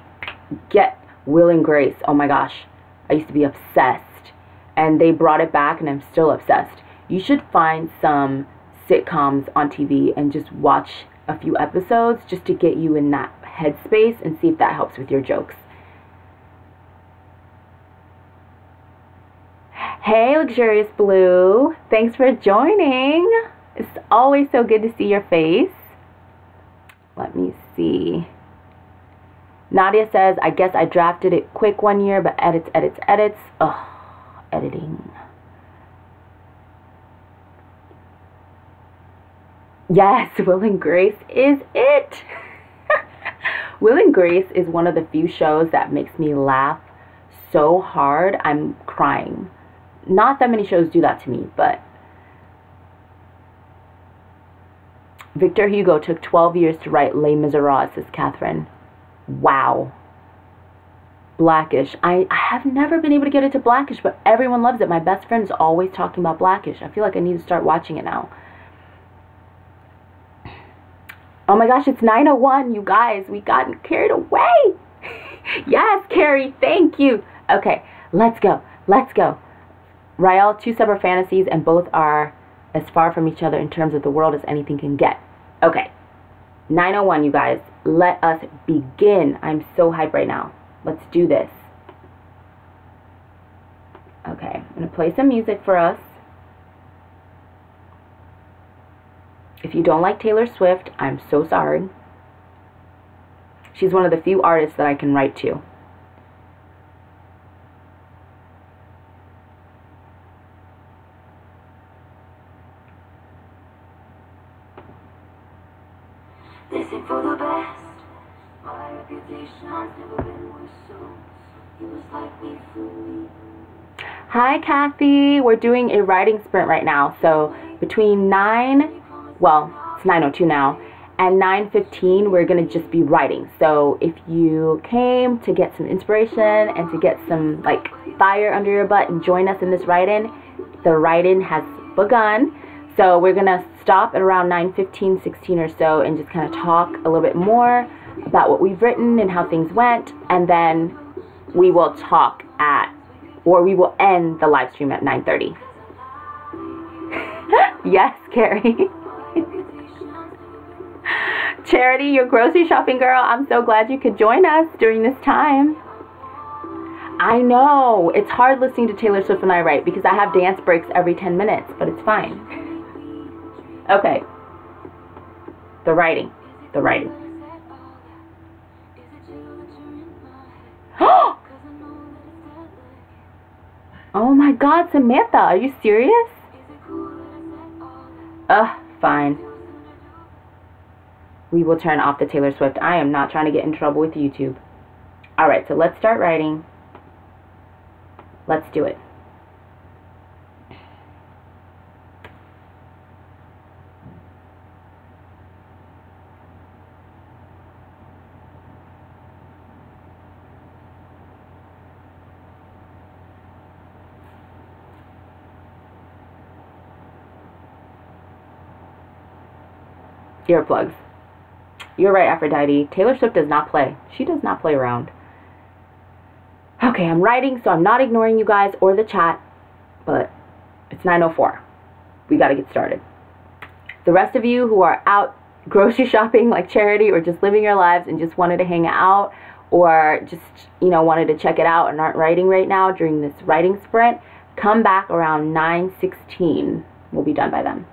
get Will and Grace. Oh my gosh, I used to be obsessed, and they brought it back and I'm still obsessed. You should find some sitcoms on TV and just watch a few episodes just to get you in that headspace and see if that helps with your jokes. Hey, Luxurious Blue, thanks for joining. It's always so good to see your face. Let me see. Nadia says, I guess I drafted it quick one year, but edits. Ugh, editing. Yes, Will and Grace is it. Will and Grace is one of the few shows that makes me laugh so hard I'm crying. Not that many shows do that to me, but Victor Hugo took 12 years to write Les Miserables, says Catherine. Wow. Blackish. I have never been able to get into Blackish, but everyone loves it. My best friend is always talking about Blackish. I feel like I need to start watching it now. Oh my gosh, it's 9:01, you guys. We got carried away. Yes, Carrie, thank you. Okay, let's go. Let's go. Rael, 2 separate fantasies, and both are as far from each other in terms of the world as anything can get. Okay, 9:01, you guys. Let us begin. I'm so hyped right now. Let's do this. Okay, I'm going to play some music for us. If you don't like Taylor Swift, I'm so sorry. She's one of the few artists that I can write to. Listen for the best. My reputation has never been worse, so you must like me for me. Hi, Kathy. We're doing a writing sprint right now. So between 9, well, it's 9:02 now, and 9:15, we're going to just be writing. So if you came to get some inspiration and to get some, like, fire under your butt and join us in this write-in, the write-in has begun. So we're going to stop at around 9:15, 16 or so, and just kind of talk a little bit more about what we've written and how things went. And then we will talk at, or we will end the live stream at 9:30. Yes, Carrie. Charity, your grocery shopping girl, I'm so glad you could join us during this time. I know, it's hard listening to Taylor Swift when I write because I have dance breaks every 10 minutes, but it's fine. Okay. The writing. The writing. Oh my God, Samantha, are you serious? Fine. We will turn off the Taylor Swift. I am not trying to get in trouble with YouTube. Alright, so let's start writing. Let's do it. Earplugs. You're right, Aphrodite. Taylor Swift does not play. She does not play around. Okay, I'm writing, so I'm not ignoring you guys or the chat, but it's 9:04. We gotta get started. The rest of you who are out grocery shopping like Charity, or just living your lives and just wanted to hang out, or just, you know, wanted to check it out and aren't writing right now during this writing sprint, come back around 9:16. We'll be done by then.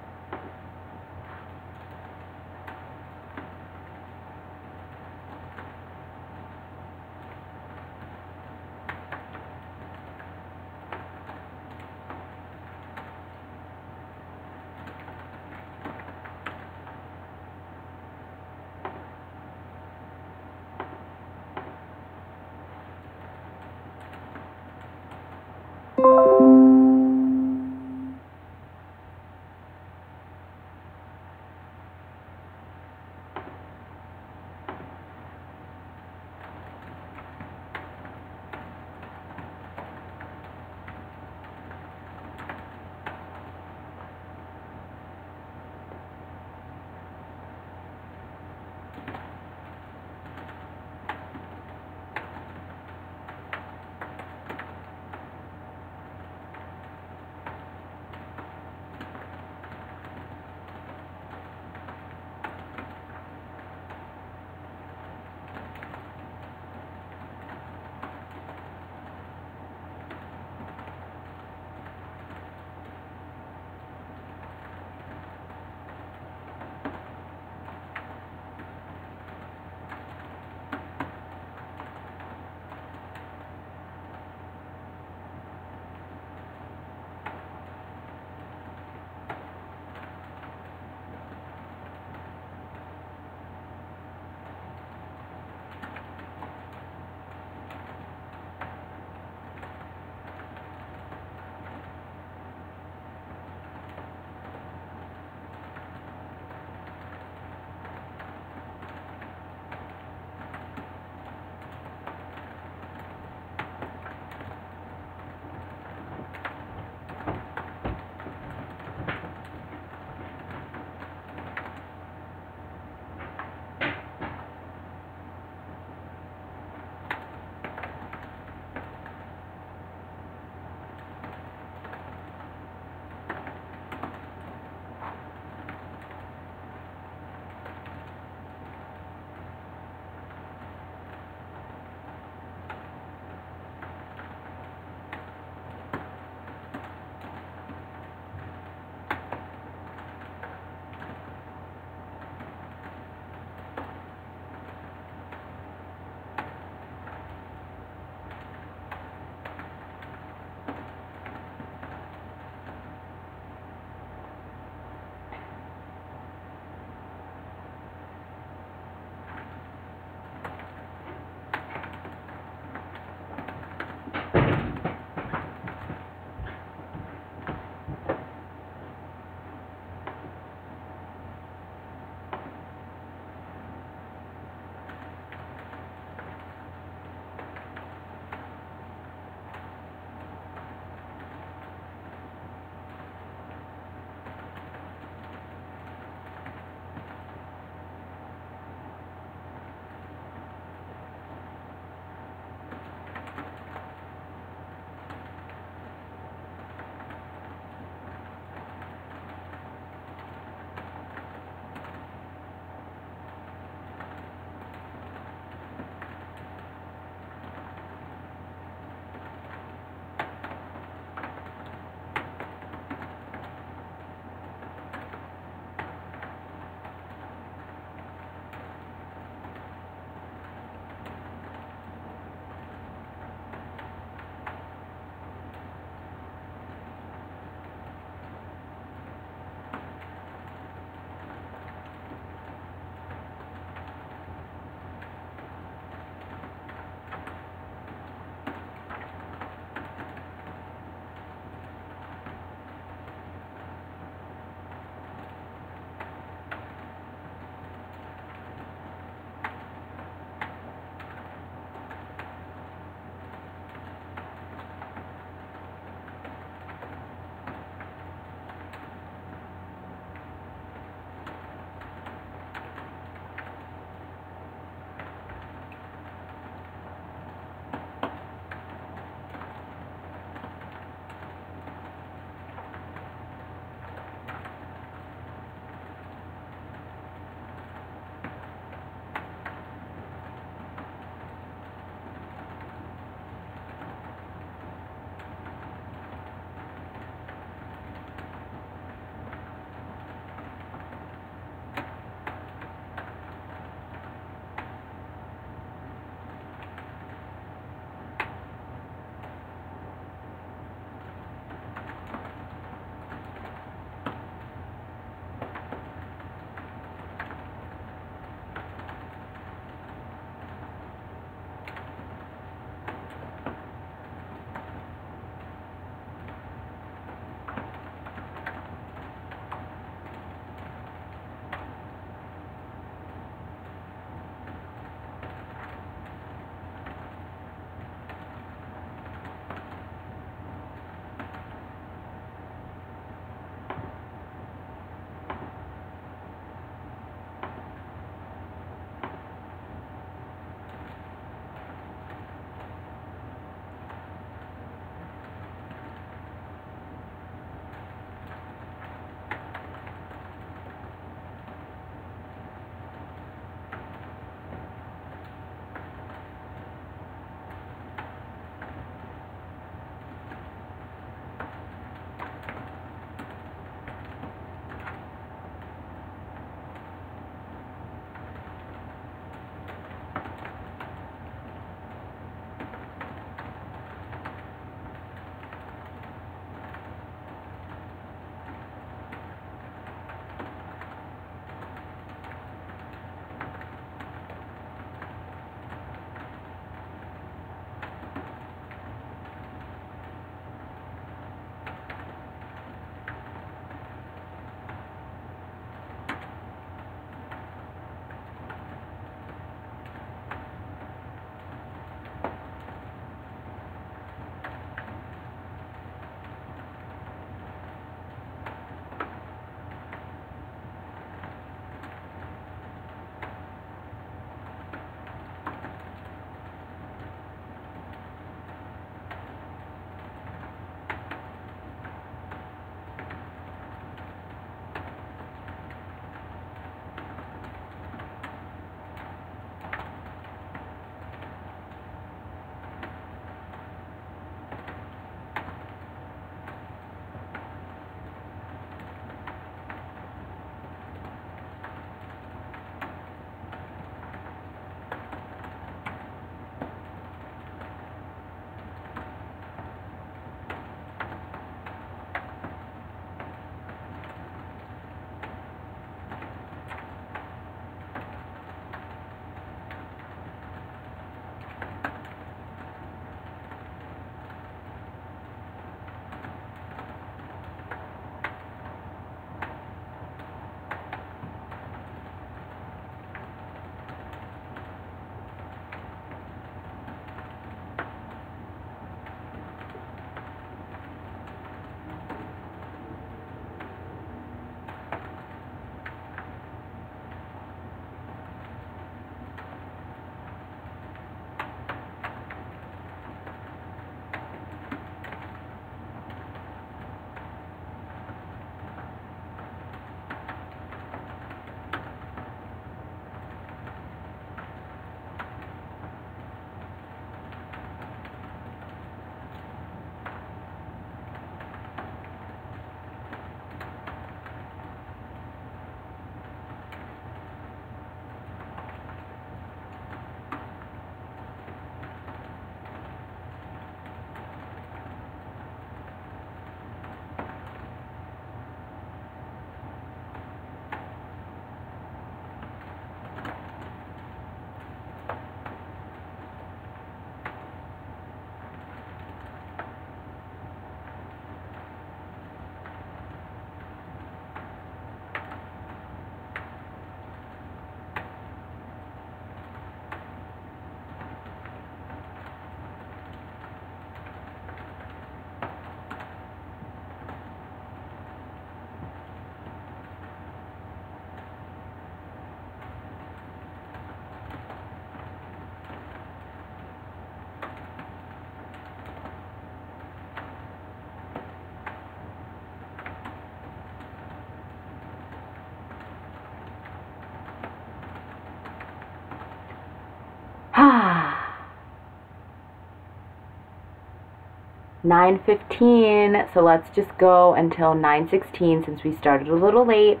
9:15, so let's just go until 9:16 since we started a little late,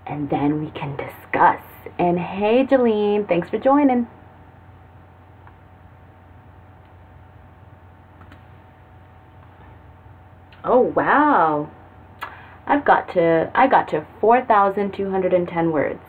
and then we can discuss. And hey, Jolene, thanks for joining. Oh, wow. I got to 4,210 words.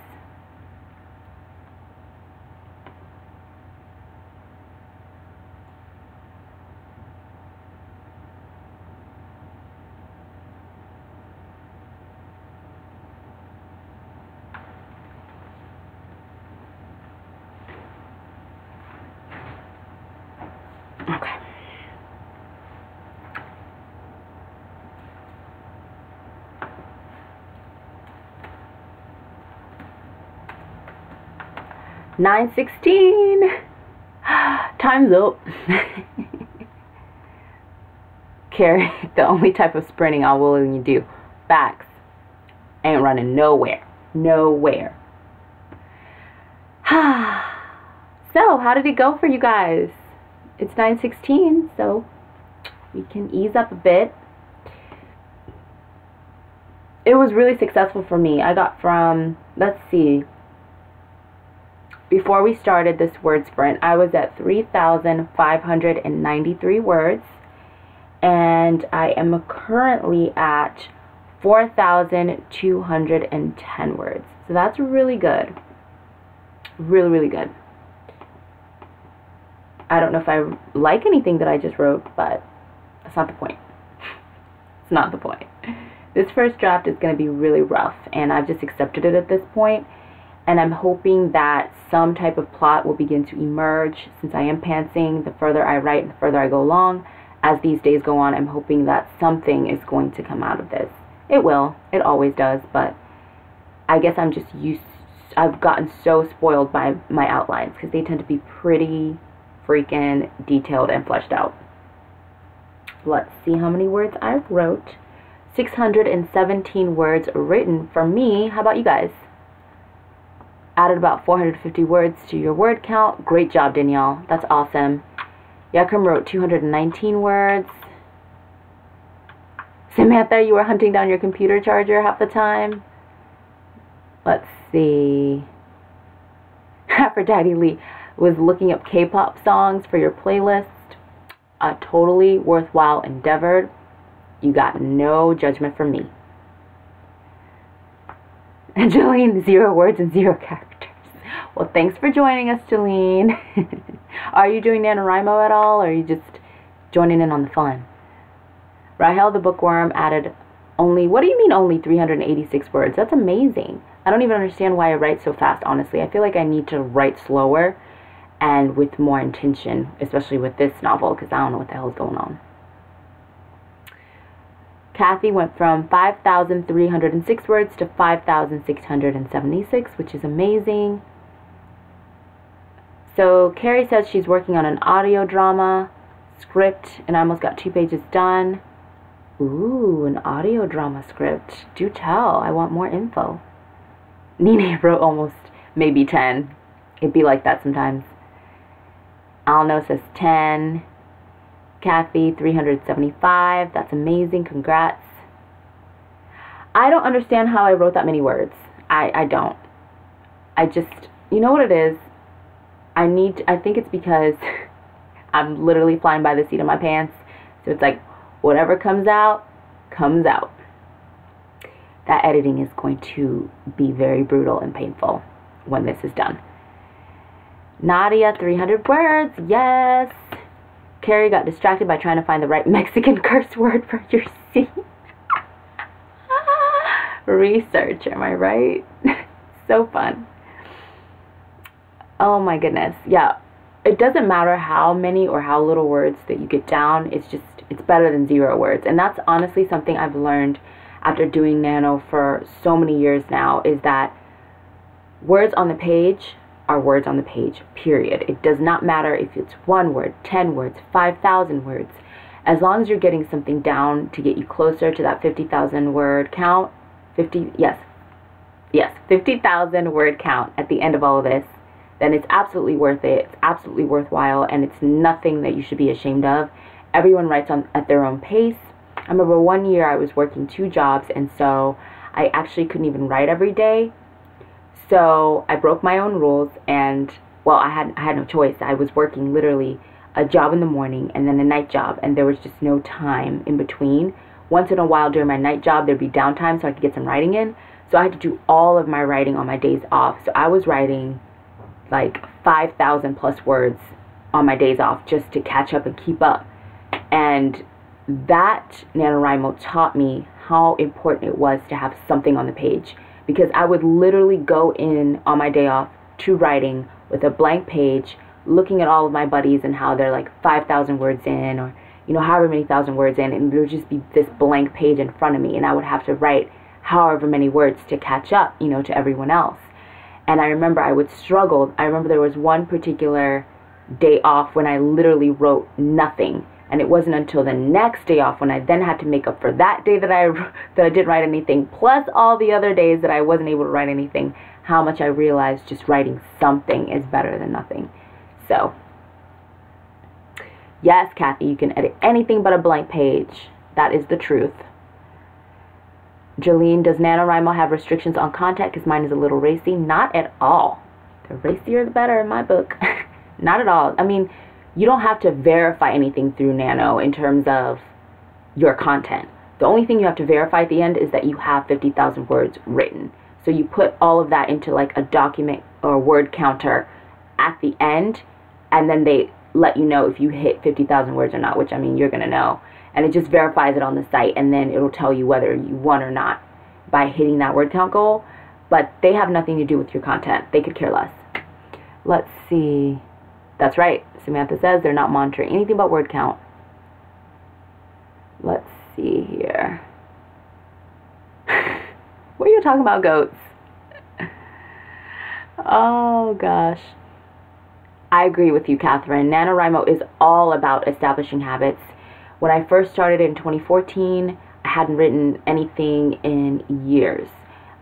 Okay. $9:16. Time's up. Carrie, the only type of sprinting I'll willingly do. Facts. Ain't running nowhere. Nowhere. So, how did it go for you guys? It's 9:16, so we can ease up a bit. It was really successful for me. I got from, let's see, before we started this word sprint, I was at 3,593 words, and I am currently at 4,210 words. So that's really good. Really, really good. I don't know if I like anything that I just wrote, but that's not the point. It's not the point. This first draft is going to be really rough, and I've just accepted it at this point, and I'm hoping that some type of plot will begin to emerge. Since I am pantsing, the further I write, the further I go along. As these days go on, I'm hoping that something is going to come out of this. It will. It always does, but I guess I'm just I've gotten so spoiled by my outlines, because they tend to be pretty freaking detailed and fleshed out. Let's see how many words I wrote. 617 words written for me. How about you guys? Added about 450 words to your word count. Great job, Danielle. That's awesome. Yakram wrote 219 words. Samantha, you were hunting down your computer charger half the time. Let's see. Aphrodite Lee was looking up K-pop songs for your playlist. A totally worthwhile endeavor. You got no judgment from me. And Jolene, 0 words and 0 characters. Well, thanks for joining us, Jolene. Are you doing NaNoWriMo at all, or are you just joining in on the fun? Rahel the Bookworm added only, what do you mean only 386 words? That's amazing. I don't even understand why I write so fast, honestly. I feel like I need to write slower and with more intention, especially with this novel, because I don't know what the hell is going on. Kathy went from 5,306 words to 5,676, which is amazing. So Carrie says she's working on an audio drama script, and I almost got 2 pages done. Ooh, an audio drama script. Do tell. I want more info. Nene wrote almost maybe 10. It'd be like that sometimes. Alno says 10. Kathy, 375. That's amazing. Congrats. I don't understand how I wrote that many words. I don't. I just, you know what it is? I think it's because I'm literally flying by the seat of my pants. So it's like, whatever comes out, comes out. That editing is going to be very brutal and painful when this is done. Nadia, 300 words. Yes. Carrie got distracted by trying to find the right Mexican curse word for your scene. Research, am I right? So fun. Oh my goodness. Yeah. It doesn't matter how many or how little words that you get down. It's better than 0 words. And that's honestly something I've learned after doing Nano for so many years now, is that words on the page are words on the page, period. It does not matter if it's 1 word, 10 words, 5,000 words. As long as you're getting something down to get you closer to that 50,000 word count, 50,000 word count at the end of all of this, then it's absolutely worth it. It's absolutely worthwhile, and it's nothing that you should be ashamed of. everyone writes at their own pace. I remember one year I was working 2 jobs, and so I actually couldn't even write every day. So I broke my own rules, and well, I had no choice. I was working literally a job in the morning and then a night job, and there was just no time in between. Once in a while during my night job, there'd be downtime so I could get some writing in. So I had to do all of my writing on my days off. So I was writing like 5,000 plus words on my days off just to catch up and keep up. And that NaNoWriMo taught me how important it was to have something on the page, because I would literally go in on my day off to writing with a blank page, looking at all of my buddies and how they're like 5,000 words in, or however many thousand words in, and there would just be this blank page in front of me, and I would have to write however many words to catch up, to everyone else. And I remember I would struggle. I remember there was one particular day off when I literally wrote nothing, and it wasn't until the next day off when I then had to make up for that day that I didn't write anything, plus all the other days that I wasn't able to write anything, how much I realized just writing something is better than nothing. So yes, Kathy, you can edit anything but a blank page. That is the truth. Jolene, does NaNoWriMo have restrictions on content? Because mine is a little racy. Not at all. The racier the better in my book. Not at all. I mean, you don't have to verify anything through Nano in terms of your content. The only thing you have to verify at the end is that you have 50,000 words written. So you put all of that into like a document or word counter at the end, and then they let you know if you hit 50,000 words or not, which, I mean, you're going to know. And it just verifies it on the site, and then it'll tell you whether you won or not by hitting that word count goal. But they have nothing to do with your content. They could care less. Let's see. That's right. Samantha says they're not monitoring anything but word count. Let's see here. What are you talking about, goats? Oh, gosh. I agree with you, Catherine. NaNoWriMo is all about establishing habits. When I first started in 2014, I hadn't written anything in years.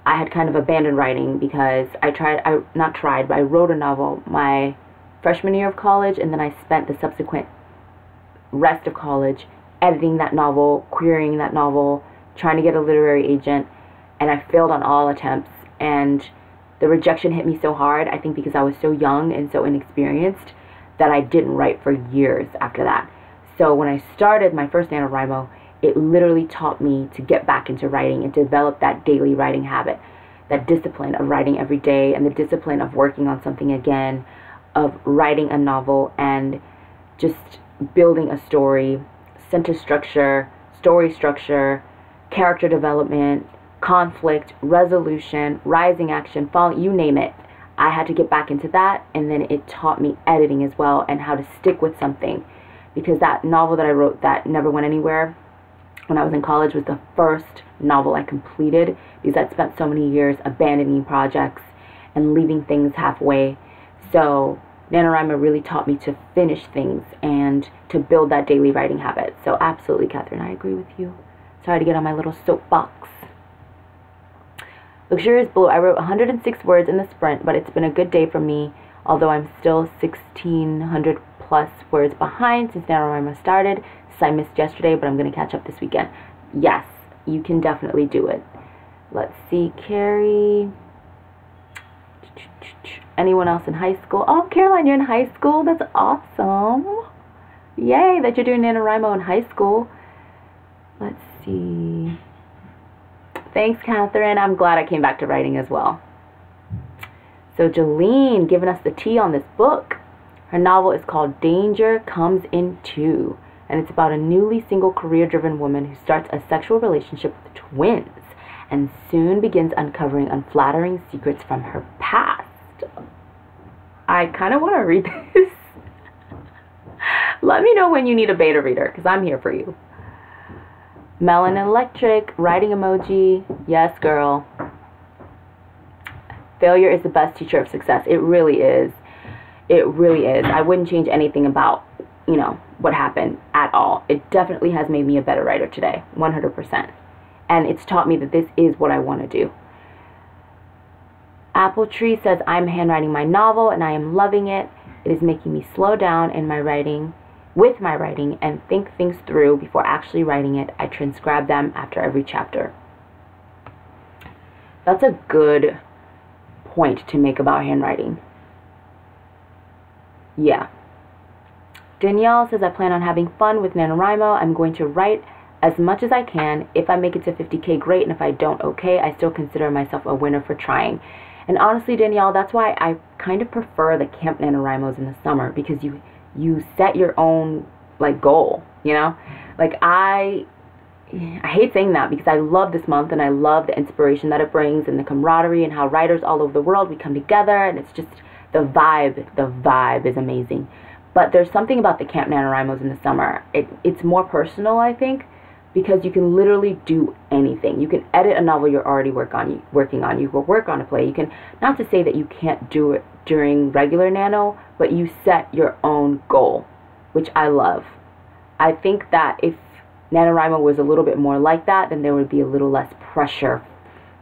I had kind of abandoned writing because I wrote a novel my freshman year of college, and then I spent the subsequent rest of college editing that novel, querying that novel, trying to get a literary agent, and I failed on all attempts. And the rejection hit me so hard, I think because I was so young and so inexperienced, that I didn't write for years after that. So when I started my first NaNoWriMo, it literally taught me to get back into writing and develop that daily writing habit, that discipline of writing every day, and the discipline of working on something again, of writing a novel and just building a story, sentence structure, story structure, character development, conflict, resolution, rising action, fall, you name it. I had to get back into that, and then it taught me editing as well and how to stick with something. Because that novel that I wrote that never went anywhere when I was in college was the first novel I completed, because I'd spent so many years abandoning projects and leaving things halfway. So NaNoWriMo really taught me to finish things and to build that daily writing habit. So absolutely, Catherine, I agree with you. Sorry to get on my little soapbox. Luxurious Blue, I wrote 106 words in the sprint, but it's been a good day for me, although I'm still 1,600 plus words behind since NaNoWriMo started. So I missed yesterday, but I'm going to catch up this weekend. Yes, you can definitely do it. Let's see, Carrie. Anyone else in high school? Oh, Caroline, you're in high school? That's awesome. Yay, that you're doing NaNoWriMo in high school. Let's see. Thanks, Catherine. I'm glad I came back to writing as well. So Jolene giving us the tea on this book. Her novel is called Danger Comes in Two, and it's about a newly single career-driven woman who starts a sexual relationship with twins and soon begins uncovering unflattering secrets from her past. I kind of want to read this. Let me know when you need a beta reader, because I'm here for you. Melanin Electric, writing emoji. Yes, girl. Failure is the best teacher of success. It really is. It really is. I wouldn't change anything about, what happened at all. It definitely has made me a better writer today, 100%. And it's taught me that this is what I want to do. Apple Tree says, I'm handwriting my novel and I am loving it. It is making me slow down in my writing with my writing and think things through before actually writing it. I transcribe them after every chapter. That's a good point to make about handwriting. Yeah. Danielle says, I plan on having fun with NaNoWriMo. I'm going to write as much as I can. If I make it to 50K, great. And if I don't, okay. I still consider myself a winner for trying. And honestly, Danielle, that's why I kind of prefer the Camp NaNoWriMos in the summer, because you set your own, like, goal, you know? Like, I hate saying that because I love this month and I love the inspiration that it brings and the camaraderie and how writers all over the world, we come together, and it's just the vibe is amazing. But there's something about the Camp NaNoWriMos in the summer. It's more personal, I think, because you can literally do anything. You can edit a novel you're already working on. You can work on a play. You can, not to say that you can't do it during regular Nano, but you set your own goal, which I love. I think that if NaNoWriMo was a little bit more like that, then there would be a little less pressure,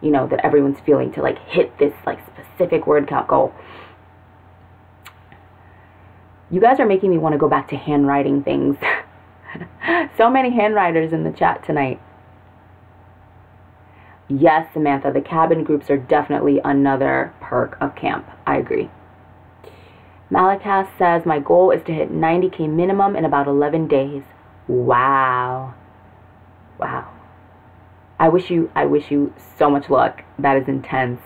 you know, that everyone's feeling to, like, hit this, like, specific word count goal. You guys are making me want to go back to handwriting things. So many handwriters in the chat tonight. Yes, Samantha, the cabin groups are definitely another perk of camp. I agree. Malakas says, my goal is to hit 90K minimum in about 11 days. Wow. Wow. I wish you so much luck. That is intense.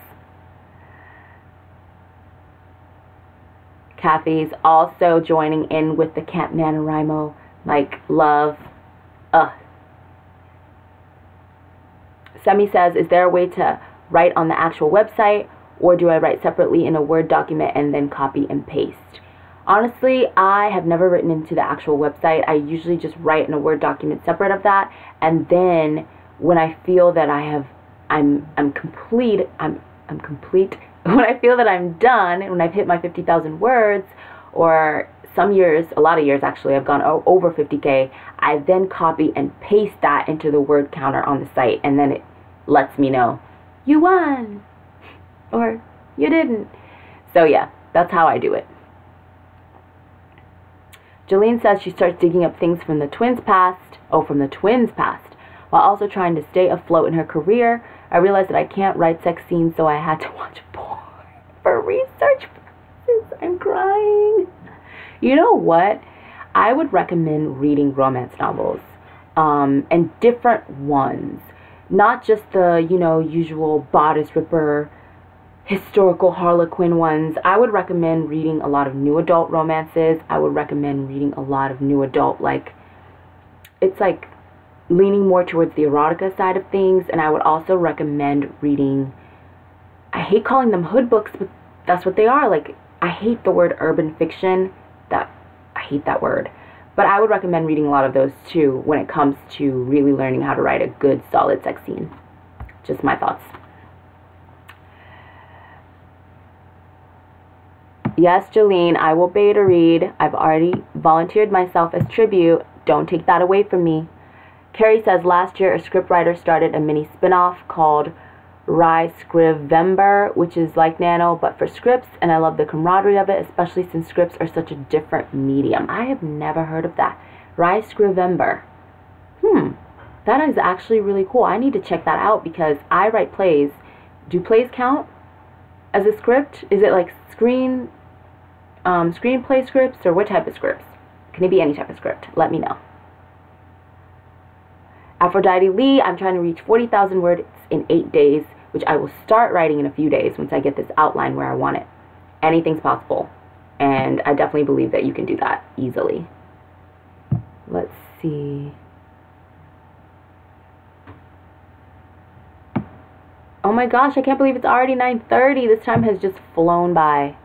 Kathy's also joining in with the Camp NaNoWriMo, like, love. Semi says, is there a way to write on the actual website, or do I write separately in a Word document and then copy and paste? Honestly, I have never written into the actual website. I usually just write in a Word document separate of that, and then when I feel that I'm complete, when I feel that I'm done, and when I've hit my 50,000 words, or some years, a lot of years actually, I've gone over 50K, I then copy and paste that into the word counter on the site, and then it lets me know, you won, or you didn't. So yeah, that's how I do it. Jolene says she starts digging up things from the twins' past, while also trying to stay afloat in her career. I realized that I can't write sex scenes, so I had to watch porn for research purposes. I'm crying. You know what? I would recommend reading romance novels, and different ones. Not just the, you know, usual bodice ripper, historical harlequin ones. I would recommend reading a lot of new adult romances. I would recommend reading a lot of new adult, like, it's like leaning more towards the erotica side of things. And I would also recommend reading, I hate calling them hood books, but that's what they are. Like, I hate the word urban fiction. I hate that word. But I would recommend reading a lot of those too when it comes to really learning how to write a good, solid sex scene. Just my thoughts. Yes, Jolene, I will beta read. I've already volunteered myself as tribute. Don't take that away from me. Carrie says, last year a scriptwriter started a mini spin-off called Scrivember, which is like Nano but for scripts, and I love the camaraderie of it, especially since scripts are such a different medium. I have never heard of that. Scrivember. That is actually really cool. I need to check that out because I write plays. Do plays count as a script? Is it like screenplay scripts, or what type of scripts? Can it be any type of script? Let me know. Aphrodite Lee, I'm trying to reach 40,000 words in 8 days, which I will start writing in a few days once I get this outline where I want it. Anything's possible, and I definitely believe that you can do that easily. Let's see. Oh my gosh, I can't believe it's already 9:30. This time has just flown by.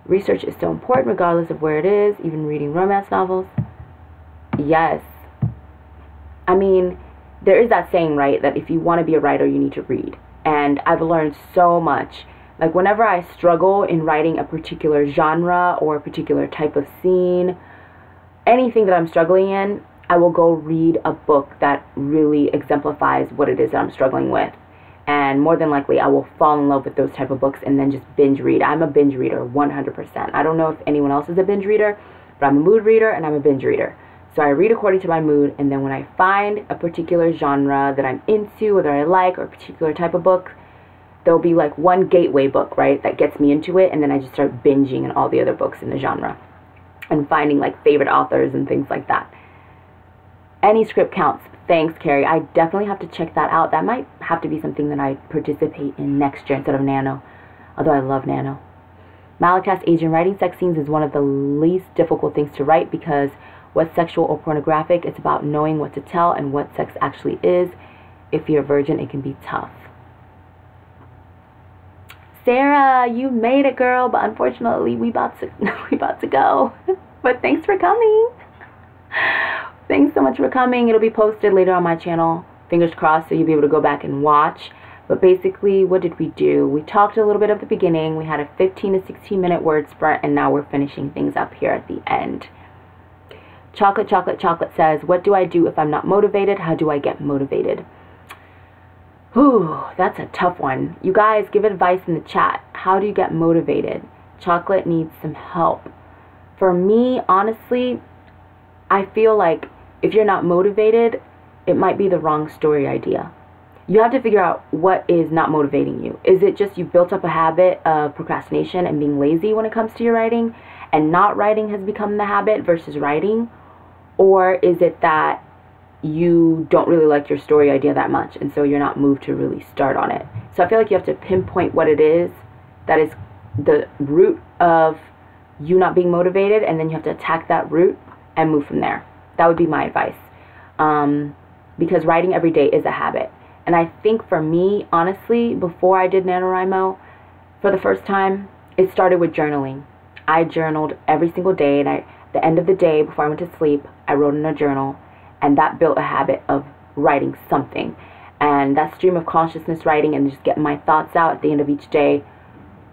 Research is so important regardless of where it is, even reading romance novels. Yes. I mean, there is that saying, right, that if you want to be a writer, you need to read. And I've learned so much. Like, whenever I struggle in writing a particular genre or a particular type of scene, anything that I'm struggling in, I will go read a book that really exemplifies what it is that I'm struggling with. And more than likely, I will fall in love with those type of books and then just binge read. I'm a binge reader, 100%. I don't know if anyone else is a binge reader, but I'm a mood reader and I'm a binge reader. So I read according to my mood, and then when I find a particular genre that I'm into or that I like, or a particular type of book, there'll be like one gateway book, right, that gets me into it, and then I just start binging in all the other books in the genre and finding like favorite authors and things like that. Any script counts. Thanks, Carrie. I definitely have to check that out. That might have to be something that I participate in next year instead of Nano, although I love Nano. Malakast Agent, writing sex scenes is one of the least difficult things to write because what's sexual or pornographic, it's about knowing what to tell and what sex actually is. If you're a virgin, it can be tough. Sarah, you made it, girl, but unfortunately we about to go. But thanks for coming. Thanks so much for coming. It'll be posted later on my channel. Fingers crossed, so you'll be able to go back and watch. But basically, what did we do? We talked a little bit at the beginning. We had a 15 to 16 minute word sprint, and now we're finishing things up here at the end. Chocolate says, what do I do if I'm not motivated? How do I get motivated? Whew, that's a tough one. You guys, give advice in the chat. How do you get motivated? Chocolate needs some help. For me, honestly, I feel like if you're not motivated, it might be the wrong story idea. You have to figure out what is not motivating you. Is it just you've built up a habit of procrastination and being lazy when it comes to your writing, and not writing has become the habit versus writing? Or is it that you don't really like your story idea that much, and so you're not moved to really start on it? So I feel like you have to pinpoint what it is that is the root of you not being motivated, and then you have to attack that root and move from there. That would be my advice. Because writing every day is a habit. And I think for me, honestly, before I did NaNoWriMo, for the first time, it started with journaling. I journaled every single day, and at the end of the day, before I went to sleep, I wrote in a journal, and that built a habit of writing something. And that stream of consciousness writing and just getting my thoughts out at the end of each day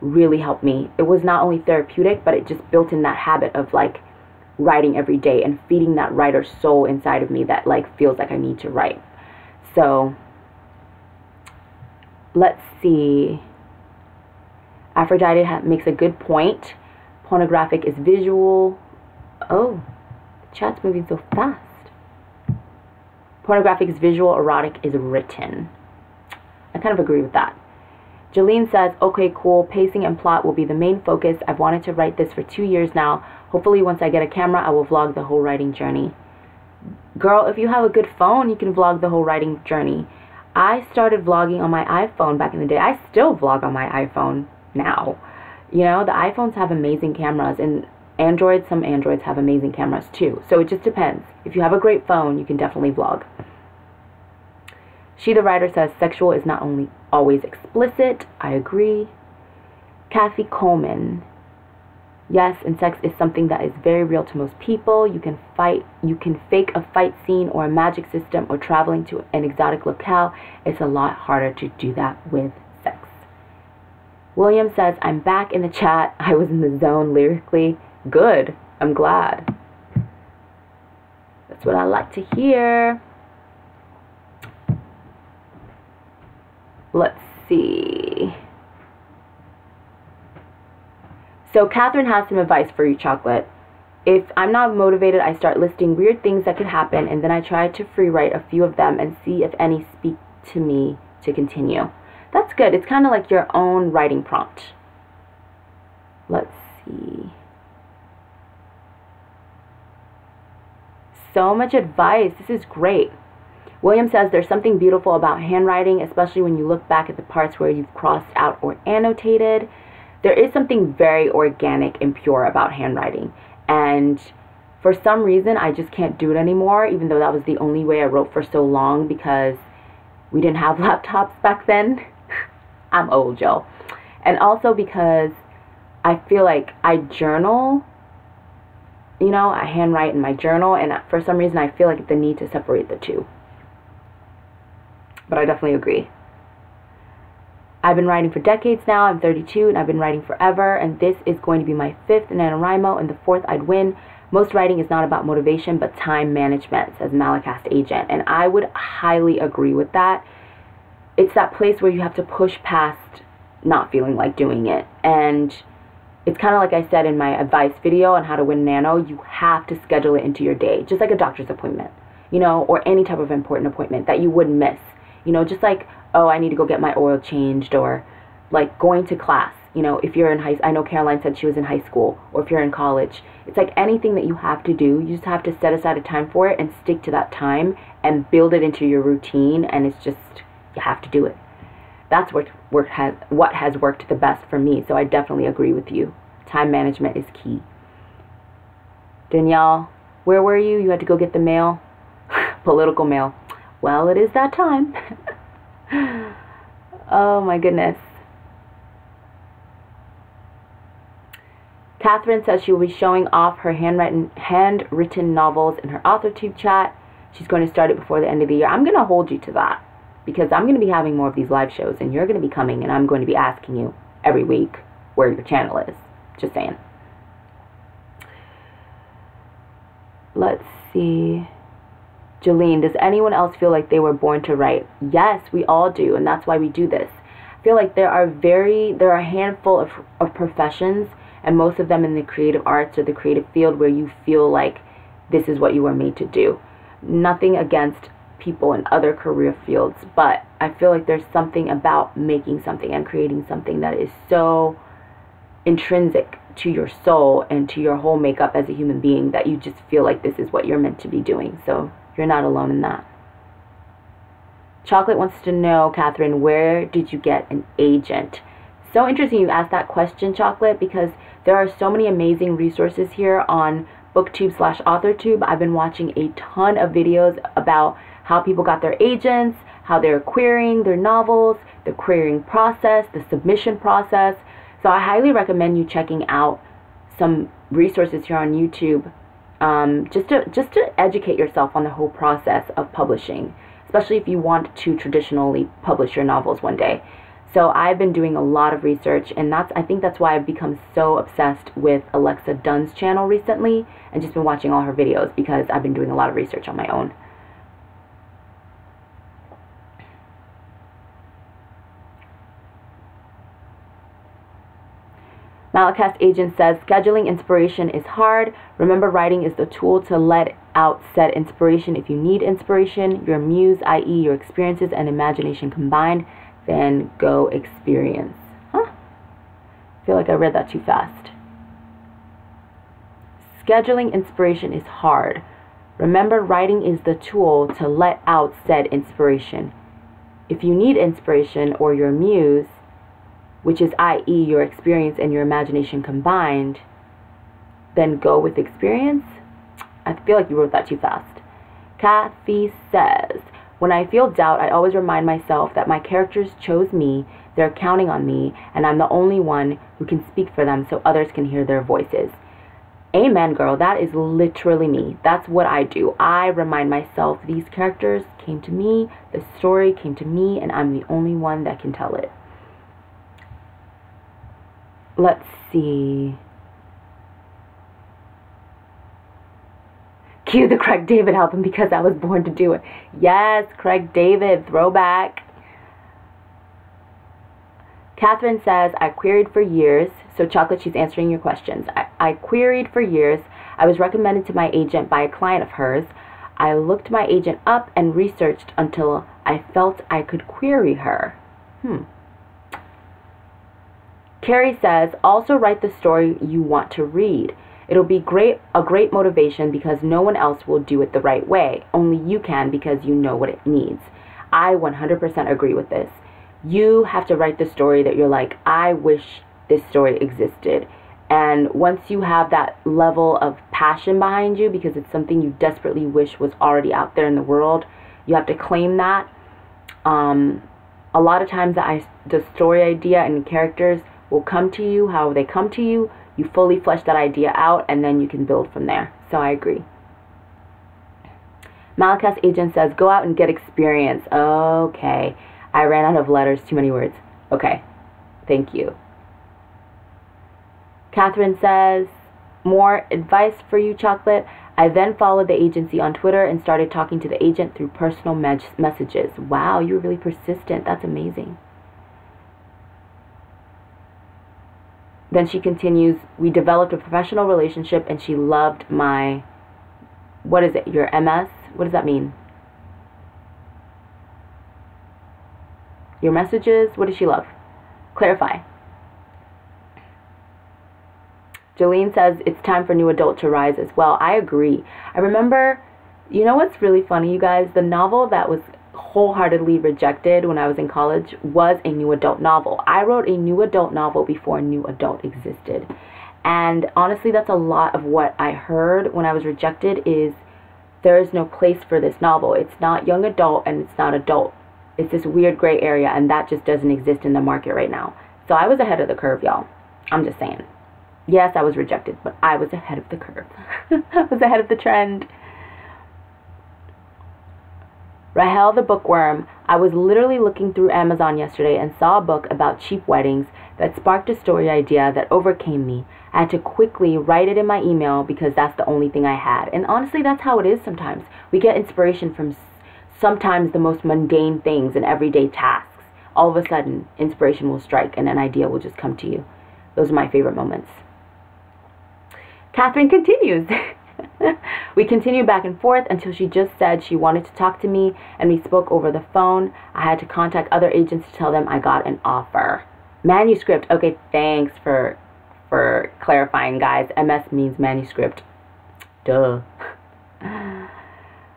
really helped me. It was not only therapeutic, but it just built in that habit of like writing every day and feeding that writer's soul inside of me that like feels like I need to write. So let's see. Aphrodite makes a good point. Pornographic is visual. Oh, the chat's moving so fast. Pornographic is visual, erotic is written. I kind of agree with that. Jolene says, okay, cool. Pacing and plot will be the main focus. I've wanted to write this for 2 years now. Hopefully once I get a camera, I will vlog the whole writing journey. Girl, if you have a good phone, you can vlog the whole writing journey. I started vlogging on my iPhone back in the day. I still vlog on my iPhone now. You know, the iPhones have amazing cameras, and Androids, some Androids have amazing cameras too. So it just depends. If you have a great phone, you can definitely vlog. She the Writer says, sexual is not only always explicit. I agree. Kathy Coleman. Yes, and sex is something that is very real to most people. You can fake a fight scene or a magic system or traveling to an exotic locale. It's a lot harder to do that with sex. William says, I'm back in the chat. I was in the zone lyrically. Good. I'm glad. That's what I like to hear. Let's see. So Catherine has some advice for you, Chocolate. If I'm not motivated, I start listing weird things that could happen, and then I try to free write a few of them and see if any speak to me to continue. That's good. It's kind of like your own writing prompt. Let's see. So much advice. This is great. William says there's something beautiful about handwriting, especially when you look back at the parts where you've crossed out or annotated. There is something very organic and pure about handwriting. And for some reason, I just can't do it anymore, even though that was the only way I wrote for so long because we didn't have laptops back then. I'm old, Joe. And also because I feel like I journal, you know, I handwrite in my journal, and for some reason I feel like the need to separate the two. But I definitely agree. I've been writing for decades now. I'm 32 and I've been writing forever, and this is going to be my 5th NaNoWriMo and the 4th I'd win. Most writing is not about motivation but time management, says Malakast Agent, and I would highly agree with that. it's that place where you have to push past not feeling like doing it. And it's kind of like I said in my advice video on how to win nano, you have to schedule it into your day, just like a doctor's appointment, you know, or any type of important appointment that you wouldn't miss. You know, just like, oh, I need to go get my oil changed, or like going to class. You know, if you're in I know Caroline said she was in high school, or if you're in college, it's like anything that you have to do, you just have to set aside a time for it and stick to that time and build it into your routine. And it's just, you have to do it. That's what has worked the best for me. So I definitely agree with you. Time management is key. Danielle, where were you? You had to go get the mail? Political mail. Well, it is that time. Oh my goodness. Catherine says she will be showing off her handwritten novels in her AuthorTube chat. She's going to start it before the end of the year. I'm going to hold you to that, because I'm going to be having more of these live shows, and you're going to be coming, and I'm going to be asking you every week where your channel is. Just saying. Let's see. Jolene, does anyone else feel like they were born to write? Yes, we all do, and that's why we do this. I feel like there are a handful of professions, and most of them in the creative arts or the creative field, where you feel like this is what you were made to do. Nothing against people in other career fields, but I feel like there's something about making something and creating something that is so intrinsic to your soul and to your whole makeup as a human being that you just feel like this is what you're meant to be doing. So you're not alone in that. Chocolate wants to know, Catherine, where did you get an agent? So interesting you asked that question, Chocolate, because there are so many amazing resources here on booktube/authortube. I've been watching a ton of videos about how people got their agents, how they're querying their novels, the querying process, the submission process. So I highly recommend you checking out some resources here on YouTube, just to educate yourself on the whole process of publishing, especially if you want to traditionally publish your novels one day. So I've been doing a lot of research, and I think that's why I've become so obsessed with Alexa Dunn's channel recently, and just been watching all her videos, because I've been doing a lot of research on my own. Malakast Agent says, scheduling inspiration is hard. Remember, writing is the tool to let out said inspiration. If you need inspiration, your muse, i.e. your experiences and imagination combined, then go experience. Huh? I feel like I read that too fast. Scheduling inspiration is hard. Remember, writing is the tool to let out said inspiration. If you need inspiration or your muse, which is i.e. your experience and your imagination combined, then go with experience. I feel like you wrote that too fast. Kathy says, when I feel doubt, I always remind myself that my characters chose me, they're counting on me, and I'm the only one who can speak for them so others can hear their voices. Amen, girl. That is literally me. That's what I do. I remind myself these characters came to me, the story came to me, and I'm the only one that can tell it. Let's see. Cue the Craig David album because I was born to do it. Yes, Craig David, throwback. Catherine says, I queried for years. So Chocolate, she's answering your questions. I queried for years. I was recommended to my agent by a client of hers. I looked my agent up and researched until I felt I could query her. Carrie says, also write the story you want to read. It'll be a great motivation because no one else will do it the right way. Only you can because you know what it needs. I 100% agree with this. You have to write the story that you're like, I wish this story existed. And once you have that level of passion behind you because it's something you desperately wish was already out there in the world, you have to claim that. A lot of times the story idea and characters will come to you how they come to you. You fully flesh that idea out, and then you can build from there. So I agree. Malakast Agent says, go out and get experience. Okay. I ran out of letters. Too many words. Okay. Thank you. Catherine says, more advice for you, Chocolate. I then followed the agency on Twitter and started talking to the agent through personal messages. Wow, you were really persistent. That's amazing. Then she continues, we developed a professional relationship and she loved my, what is it, your MS? What does that mean? Your messages? What does she love? Clarify. Jolene says, it's time for new adult to rise as well. I agree. I remember, you know what's really funny, you guys? The novel that was wholeheartedly rejected when I was in college was a new adult novel. I wrote a new adult novel before new adult existed. And honestly, that's a lot of what I heard when I was rejected is there is no place for this novel. It's not young adult and it's not adult. It's this weird gray area, and that just doesn't exist in the market right now. So I was ahead of the curve, y'all. I'm just saying. Yes, I was rejected, but I was ahead of the curve. I was ahead of the trend. Rahel the Bookworm, I was literally looking through Amazon yesterday and saw a book about cheap weddings that sparked a story idea that overcame me. I had to quickly write it in my email because that's the only thing I had. And honestly, that's how it is sometimes. We get inspiration from sometimes the most mundane things and everyday tasks. All of a sudden, inspiration will strike and an idea will just come to you. Those are my favorite moments. Catherine continues. We continued back and forth until she just said she wanted to talk to me, and we spoke over the phone. I had to contact other agents to tell them I got an offer. Manuscript. Okay, thanks for clarifying, guys. MS means manuscript. Duh.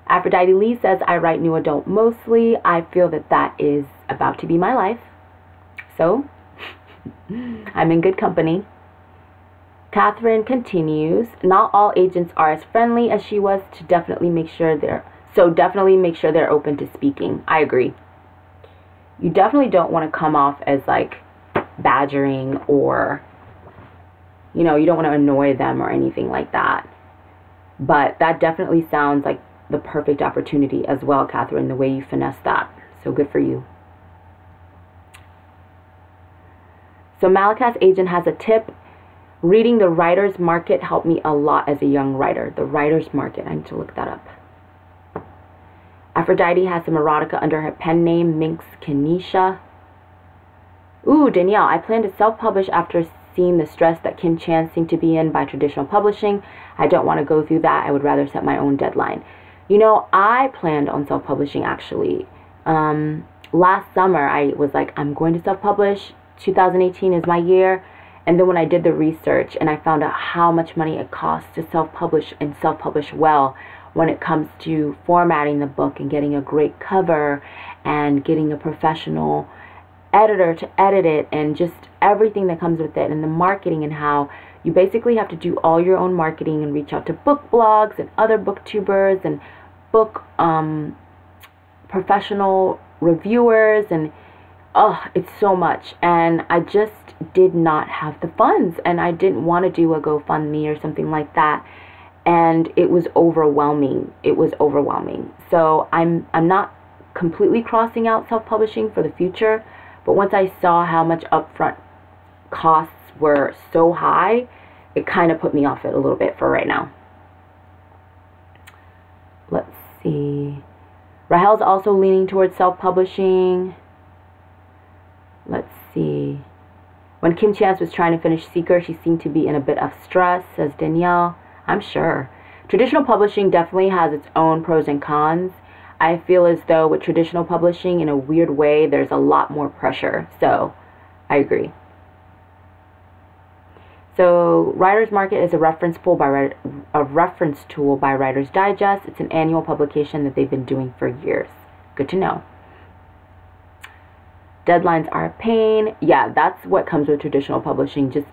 Aphrodite Lee says, I write new adult mostly. I feel that that is about to be my life. So, I'm in good company. Catherine continues, not all agents are as friendly as she was to definitely make sure they're open to speaking. I agree. You definitely don't want to come off as like badgering or, you know, you don't want to annoy them or anything like that. But that definitely sounds like the perfect opportunity as well, Catherine, the way you finesse that. So good for you. So Malakat's agent has a tip. Reading The Writer's Market helped me a lot as a young writer. The Writer's Market. I need to look that up. Aphrodite has some erotica under her pen name, Minx Kenesha. Ooh, Danielle, I plan to self-publish after seeing the stress that Kim Chan seemed to be in by traditional publishing. I don't want to go through that. I would rather set my own deadline. You know, I planned on self-publishing actually. Last summer, I was like, I'm going to self-publish. 2018 is my year. And then when I did the research and I found out how much money it costs to self-publish and self-publish well when it comes to formatting the book and getting a great cover and getting a professional editor to edit it and just everything that comes with it and the marketing and how you basically have to do all your own marketing and reach out to book blogs and other booktubers and book professional reviewers and oh, it's so much. And I just did not have the funds and I didn't want to do a GoFundMe or something like that. And it was overwhelming. It was overwhelming. So I'm not completely crossing out self-publishing for the future. But once I saw how much upfront costs were so high, it kind of put me off it a little bit for right now. Let's see. Rahel's also leaning towards self-publishing. Let's see. When Kim Chance was trying to finish Seeker, she seemed to be in a bit of stress, says Danielle. I'm sure. Traditional publishing definitely has its own pros and cons. I feel as though with traditional publishing, in a weird way, there's a lot more pressure. So, I agree. So, Writer's Market is a reference tool by Writer's Digest. It's an annual publication that they've been doing for years. Good to know. Deadlines are a pain. Yeah, that's what comes with traditional publishing. Just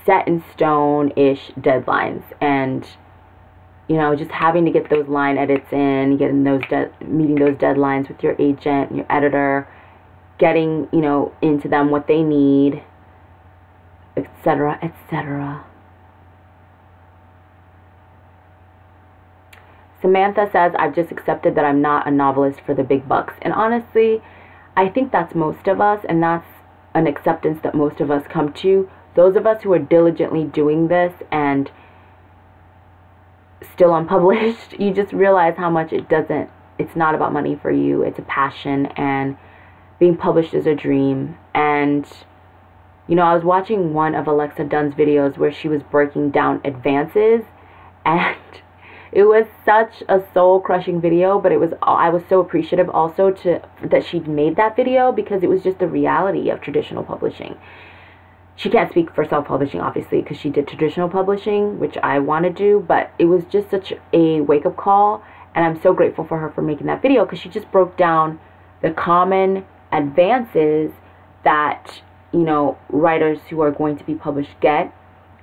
set in stone-ish deadlines. And, you know, just having to get those line edits in, getting those meeting those deadlines with your agent and your editor, getting, you know, into them what they need, etc., etc. Samantha says, I've just accepted that I'm not a novelist for the big bucks. And honestly, I think that's most of us, and that's an acceptance that most of us come to. Those of us who are diligently doing this and still unpublished, you just realize how much it's not about money for you. It's a passion, and being published is a dream. And, you know, I was watching one of Alexa Dunn's videos where she was breaking down advances, and it was such a soul-crushing video, but I was so appreciative also that she'd made that video, because it was just the reality of traditional publishing. She can't speak for self-publishing, obviously, because she did traditional publishing, which I want to do, but it was just such a wake-up call, and I'm so grateful for her for making that video, because she just broke down the common advances that, you know, writers who are going to be published get,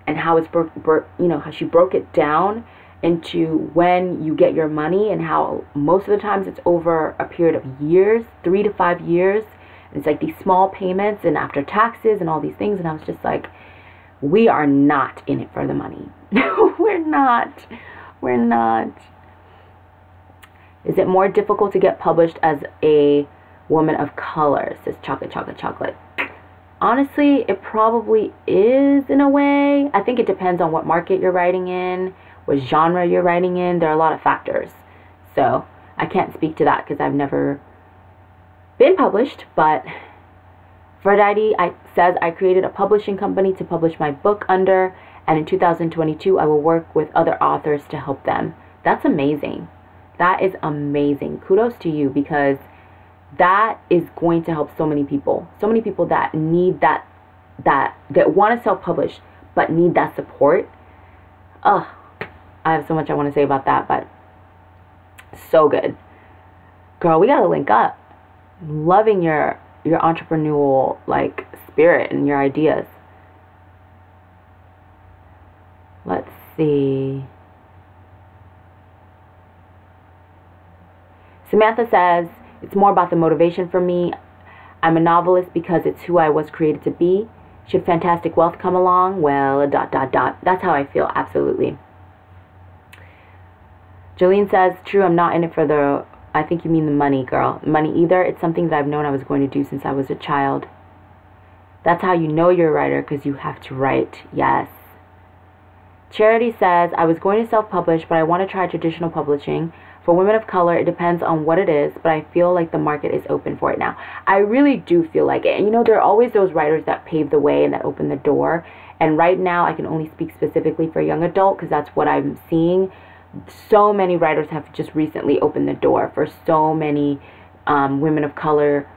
and how it's how she broke it down into when you get your money, and how most of the times it's over a period of years, 3 to 5 years. It's like these small payments and after taxes and all these things. And I was just like, we are not in it for the money. We're not. Is it more difficult to get published as a woman of color? Says chocolate. Honestly, it probably is in a way. I think it depends on what market you're writing in, what genre you're writing in. There are a lot of factors. So I can't speak to that because I've never been published. But Verdity says, I created a publishing company to publish my book under, and in 2022 I will work with other authors to help them. That's amazing. That is amazing. Kudos to you, because that is going to help so many people that need that want to self-publish but need that support. I have so much I want to say about that, but so good. Girl, we gotta link up. Loving your entrepreneurial like spirit and your ideas. Let's see. Samantha says, it's more about the motivation for me. I'm a novelist because it's who I was created to be. Should fantastic wealth come along? Well, ... That's how I feel, absolutely. Jolene says, true, I'm not in it for the... I think you mean the money, girl. Money either. It's something that I've known I was going to do since I was a child. That's how you know you're a writer, because you have to write. Yes. Charity says, I was going to self-publish, but I want to try traditional publishing. For women of color, it depends on what it is, but I feel like the market is open for it now. I really do feel like it. And you know, there are always those writers that pave the way and that open the door. And right now, I can only speak specifically for young adult, because that's what I'm seeing. So many writers have just recently opened the door for so many women of color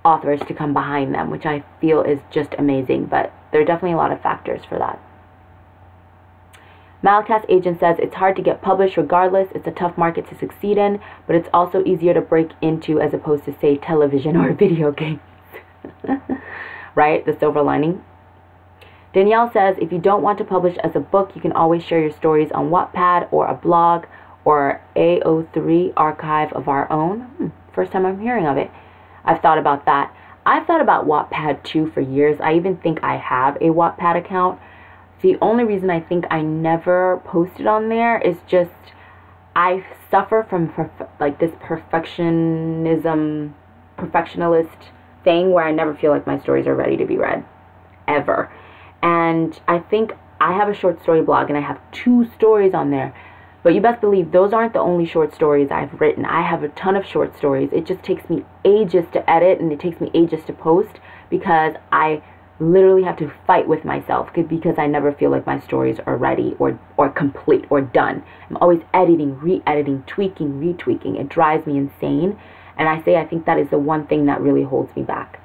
authors to come behind them, which I feel is just amazing. But there are definitely a lot of factors for that. Malakast Agent says, it's hard to get published regardless. It's a tough market to succeed in, but it's also easier to break into as opposed to, say, television or video games. Right? The silver lining. Danielle says, if you don't want to publish as a book, you can always share your stories on Wattpad or a blog or AO3 archive of our own. First time I'm hearing of it. I've thought about that. I've thought about Wattpad too for years. I even think I have a Wattpad account. The only reason I think I never posted on there is just I suffer from like this perfectionalist thing where I never feel like my stories are ready to be read. Ever. And I think I have a short story blog and I have 2 stories on there. But you best believe those aren't the only short stories I've written. I have a ton of short stories. It just takes me ages to edit and it takes me ages to post because I literally have to fight with myself because I never feel like my stories are ready or complete or done. I'm always editing, re-editing, tweaking, retweaking. It drives me insane. And I think that is the one thing that really holds me back.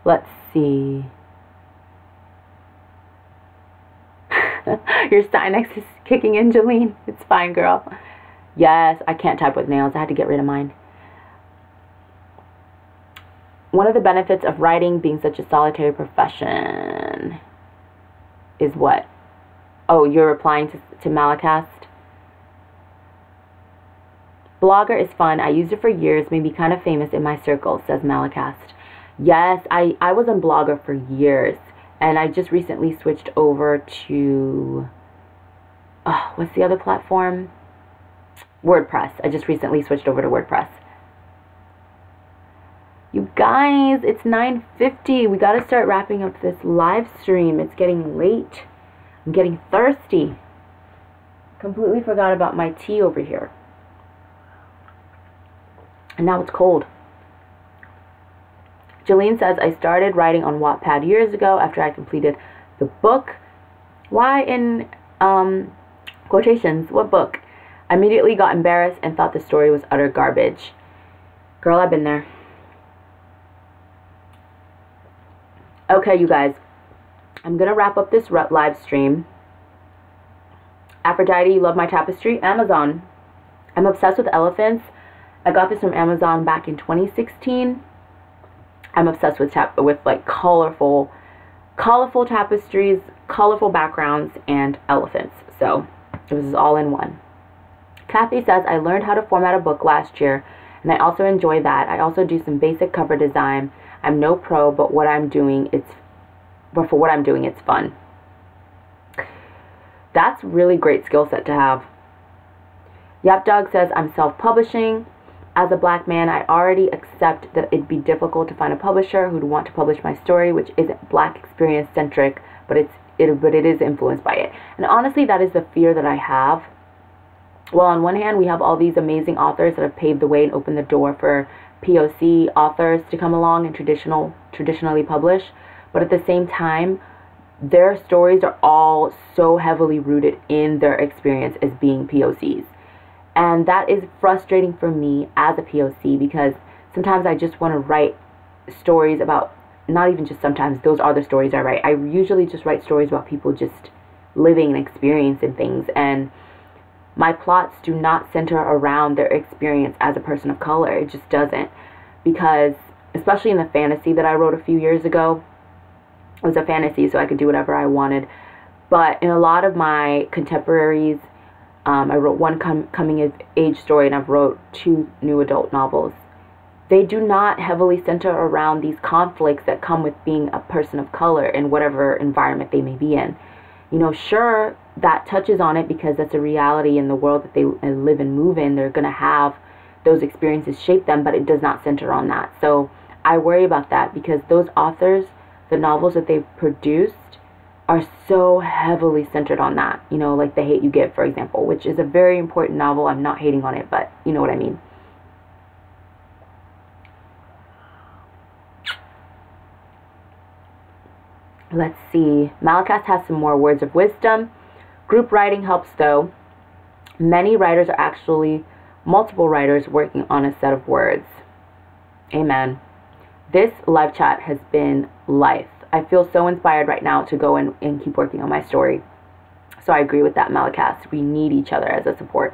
Let's see. Your Sinex is kicking in, Jolene. It's fine, girl. Yes, I can't type with nails. I had to get rid of mine. One of the benefits of writing being such a solitary profession is what? Oh, you're replying to Malakast? Blogger is fun. I used it for years, made me kind of famous in my circle, says Malakast. Yes, I was on Blogger for years, and I just recently switched over to, what's the other platform? WordPress. I just recently switched over to WordPress. You guys. Guys, it's 9:50. We gotta start wrapping up this live stream. It's getting late. I'm getting thirsty. Completely forgot about my tea over here. And now it's cold. Jolene says, I started writing on Wattpad years ago after I completed the book. Why in quotations? What book? I immediately got embarrassed and thought the story was utter garbage. Girl, I've been there. Okay, you guys. I'm going to wrap up this live stream. Aphrodite, you love my tapestry? Amazon. I'm obsessed with elephants. I got this from Amazon back in 2016. I'm obsessed with like colorful tapestries, colorful backgrounds, and elephants. So this is all in one. Kathy says, I learned how to format a book last year, and I also enjoy that. I also do some basic cover design. I'm no pro, but for what I'm doing, it's fun. That's really great skill set to have. Yap Dog says, I'm self-publishing. As a black man, I already accept that it'd be difficult to find a publisher who'd want to publish my story, which isn't black experience centric, but it is influenced by it. And honestly, that is the fear that I have. Well, on one hand, we have all these amazing authors that have paved the way and opened the door for POC authors to come along and traditionally publish. But at the same time, their stories are all so heavily rooted in their experience as being POCs. And that is frustrating for me as a POC, because sometimes I just want to write stories about, not even just sometimes, those are the stories I write. I usually just write stories about people just living and experiencing things. And my plots do not center around their experience as a person of color. It just doesn't. Because, especially in the fantasy that I wrote a few years ago, it was a fantasy, so I could do whatever I wanted. But in a lot of my contemporaries, I wrote one coming-of-age story, and I've wrote 2 new adult novels. They do not heavily center around these conflicts that come with being a person of color in whatever environment they may be in. You know, sure, that touches on it because that's a reality in the world that they live and move in. They're going to have those experiences shape them, but it does not center on that. So I worry about that because those authors, the novels that they've produced, are so heavily centered on that. You know, like The Hate You Give, for example, which is a very important novel. I'm not hating on it, but you know what I mean. Let's see. Malakast has some more words of wisdom. Group writing helps though. Many writers are actually multiple writers working on a set of words. Amen. This live chat has been life. I feel so inspired right now to go and keep working on my story. So I agree with that, Malakast. We need each other as a support.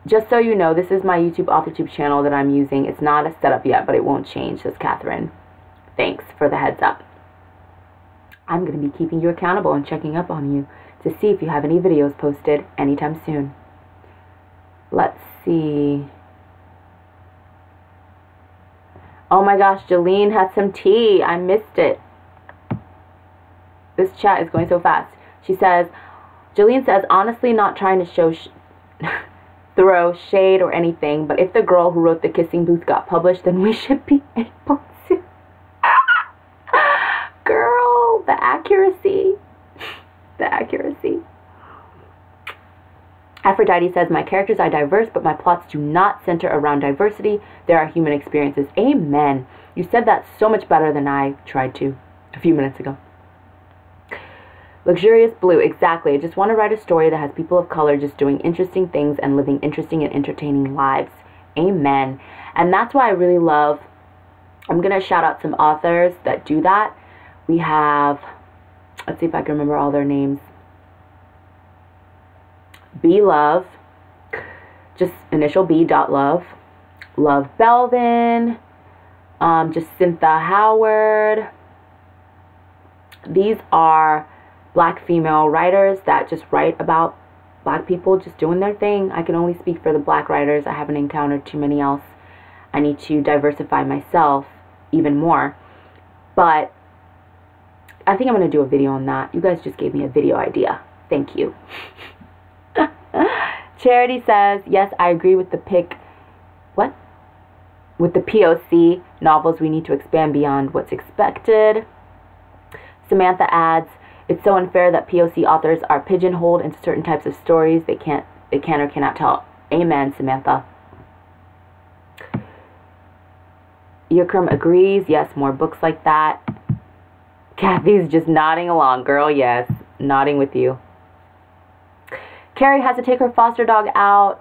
Just so you know, this is my YouTube AuthorTube channel that I'm using. It's not a setup yet, but it won't change, says Catherine. Thanks for the heads up. I'm going to be keeping you accountable and checking up on you to see if you have any videos posted anytime soon. Let's see. Oh my gosh, Jolene had some tea. I missed it. This chat is going so fast. She says, Jolene says, honestly not trying to throw shade or anything, but if the girl who wrote The Kissing Booth got published, then we should be able to. Girl, the accuracy. The accuracy. Aphrodite says, my characters are diverse, but my plots do not center around diversity. There are human experiences. Amen. You said that so much better than I tried to a few minutes ago. Luxurious Blue, exactly. I just want to write a story that has people of color just doing interesting things and living interesting and entertaining lives. Amen. And that's why I really love, I'm going to shout out some authors that do that. We have, let's see if I can remember all their names. B Love, just initial B.Love, Love Belvin, Jacintha Howard. These are black female writers that just write about black people just doing their thing. I can only speak for the black writers. I haven't encountered too many else. I need to diversify myself even more. But I think I'm going to do a video on that. You guys just gave me a video idea. Thank you. Charity says, yes, I agree with the pick. What? with the POC novels, we need to expand beyond what's expected. Samantha adds, it's so unfair that POC authors are pigeonholed into certain types of stories they can or cannot tell. Amen, Samantha. Yukram agrees. Yes, more books like that. Kathy's just nodding along. Girl, yes. Nodding with you. Carrie has to take her foster dog out.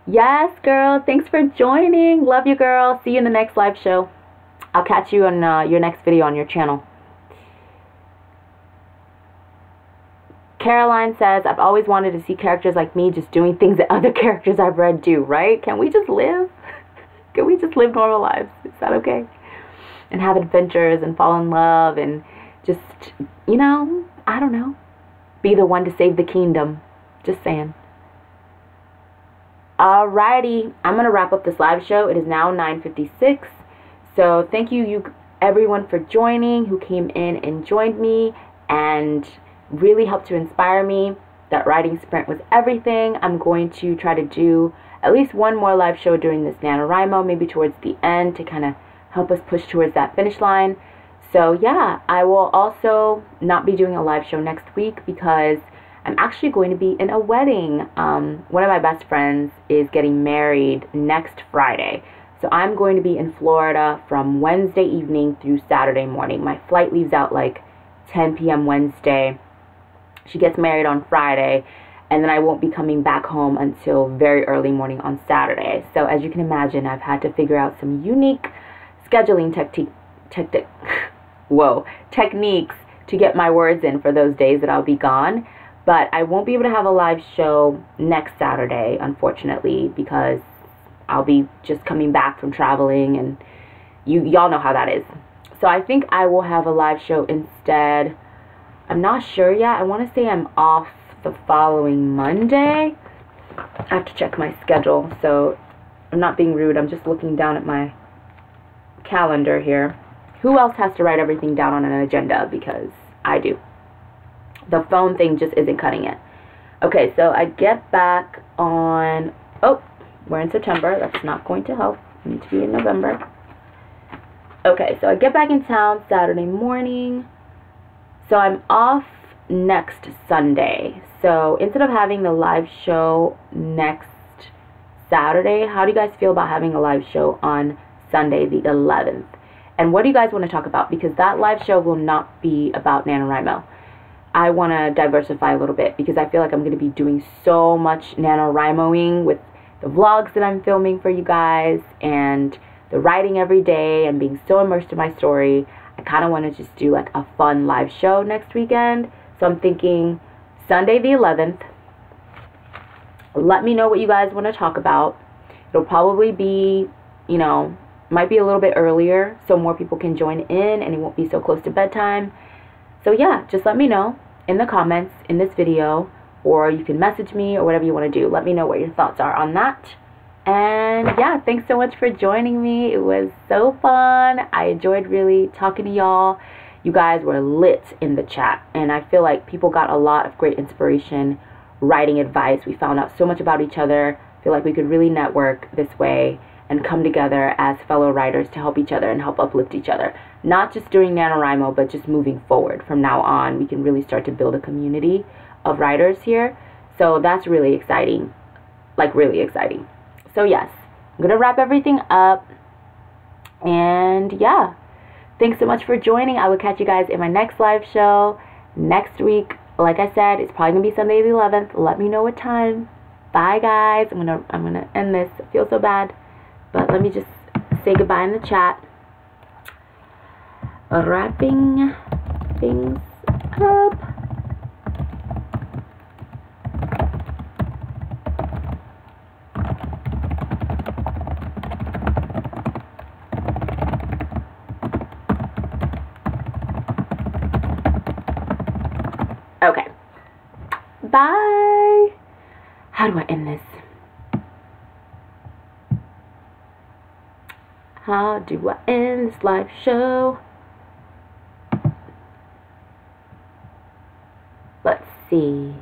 Yes, girl. Thanks for joining. Love you, girl. See you in the next live show. I'll catch you on your next video on your channel. Caroline says, I've always wanted to see characters like me just doing things that other characters I've read do, right? Can we just live? Can we just live normal lives? Is that okay? And have adventures and fall in love and just, you know, I don't know. Be the one to save the kingdom. Just saying. Alrighty. I'm going to wrap up this live show. It is now 9:56. So thank you everyone for joining, who came in and joined me and really helped to inspire me. That writing sprint was everything. I'm going to try to do at least one more live show during this NaNoWriMo, maybe towards the end, to kind of help us push towards that finish line. So yeah, I will also not be doing a live show next week because I'm actually going to be in a wedding. One of my best friends is getting married next Friday. So I'm going to be in Florida from Wednesday evening through Saturday morning. My flight leaves out like 10 p.m. Wednesday. She gets married on Friday, and then I won't be coming back home until very early morning on Saturday. So as you can imagine, I've had to figure out some unique scheduling techniques to get my words in for those days that I'll be gone. But I won't be able to have a live show next Saturday, unfortunately, because I'll be just coming back from traveling, and y'all know how that is. So I think I will have a live show instead. I'm not sure yet. I want to say I'm off the following Monday. I have to check my schedule, so I'm not being rude. I'm just looking down at my calendar here. Who else has to write everything down on an agenda? Because I do. The phone thing just isn't cutting it. Okay, so I get back on... Oh, we're in September. That's not going to help. I need to be in November. Okay, so I get back in town Saturday morning. So I'm off next Sunday. So instead of having the live show next Saturday, how do you guys feel about having a live show on Sunday the 11th? And what do you guys want to talk about? Because that live show will not be about NaNoWriMo. I want to diversify a little bit because I feel like I'm going to be doing so much NaNoWriMoing with the vlogs that I'm filming for you guys and the writing every day and being so immersed in my story. I kind of want to just do like a fun live show next weekend. So I'm thinking Sunday the 11th. Let me know what you guys want to talk about. It'll probably be, you know, might be a little bit earlier so more people can join in and it won't be so close to bedtime. So yeah, just let me know in the comments in this video, or you can message me or whatever you want to do. Let me know what your thoughts are on that. And yeah, thanks so much for joining me. It was so fun. I enjoyed really talking to y'all. You guys were lit in the chat, and I feel like people got a lot of great inspiration, writing advice. We found out so much about each other. I feel like we could really network this way and come together as fellow writers to help each other and help uplift each other. Not just during NaNoWriMo, but just moving forward. From now on, we can really start to build a community of writers here. So that's really exciting. Like, really exciting. So yes, I'm going to wrap everything up. And yeah, thanks so much for joining. I will catch you guys in my next live show next week. Like I said, it's probably going to be Sunday the 11th. Let me know what time. Bye, guys. I'm gonna end this. I feel so bad. But let me just say goodbye in the chat. Wrapping things up. Okay. Bye. How do I end this? How do I end this live show? Let's see.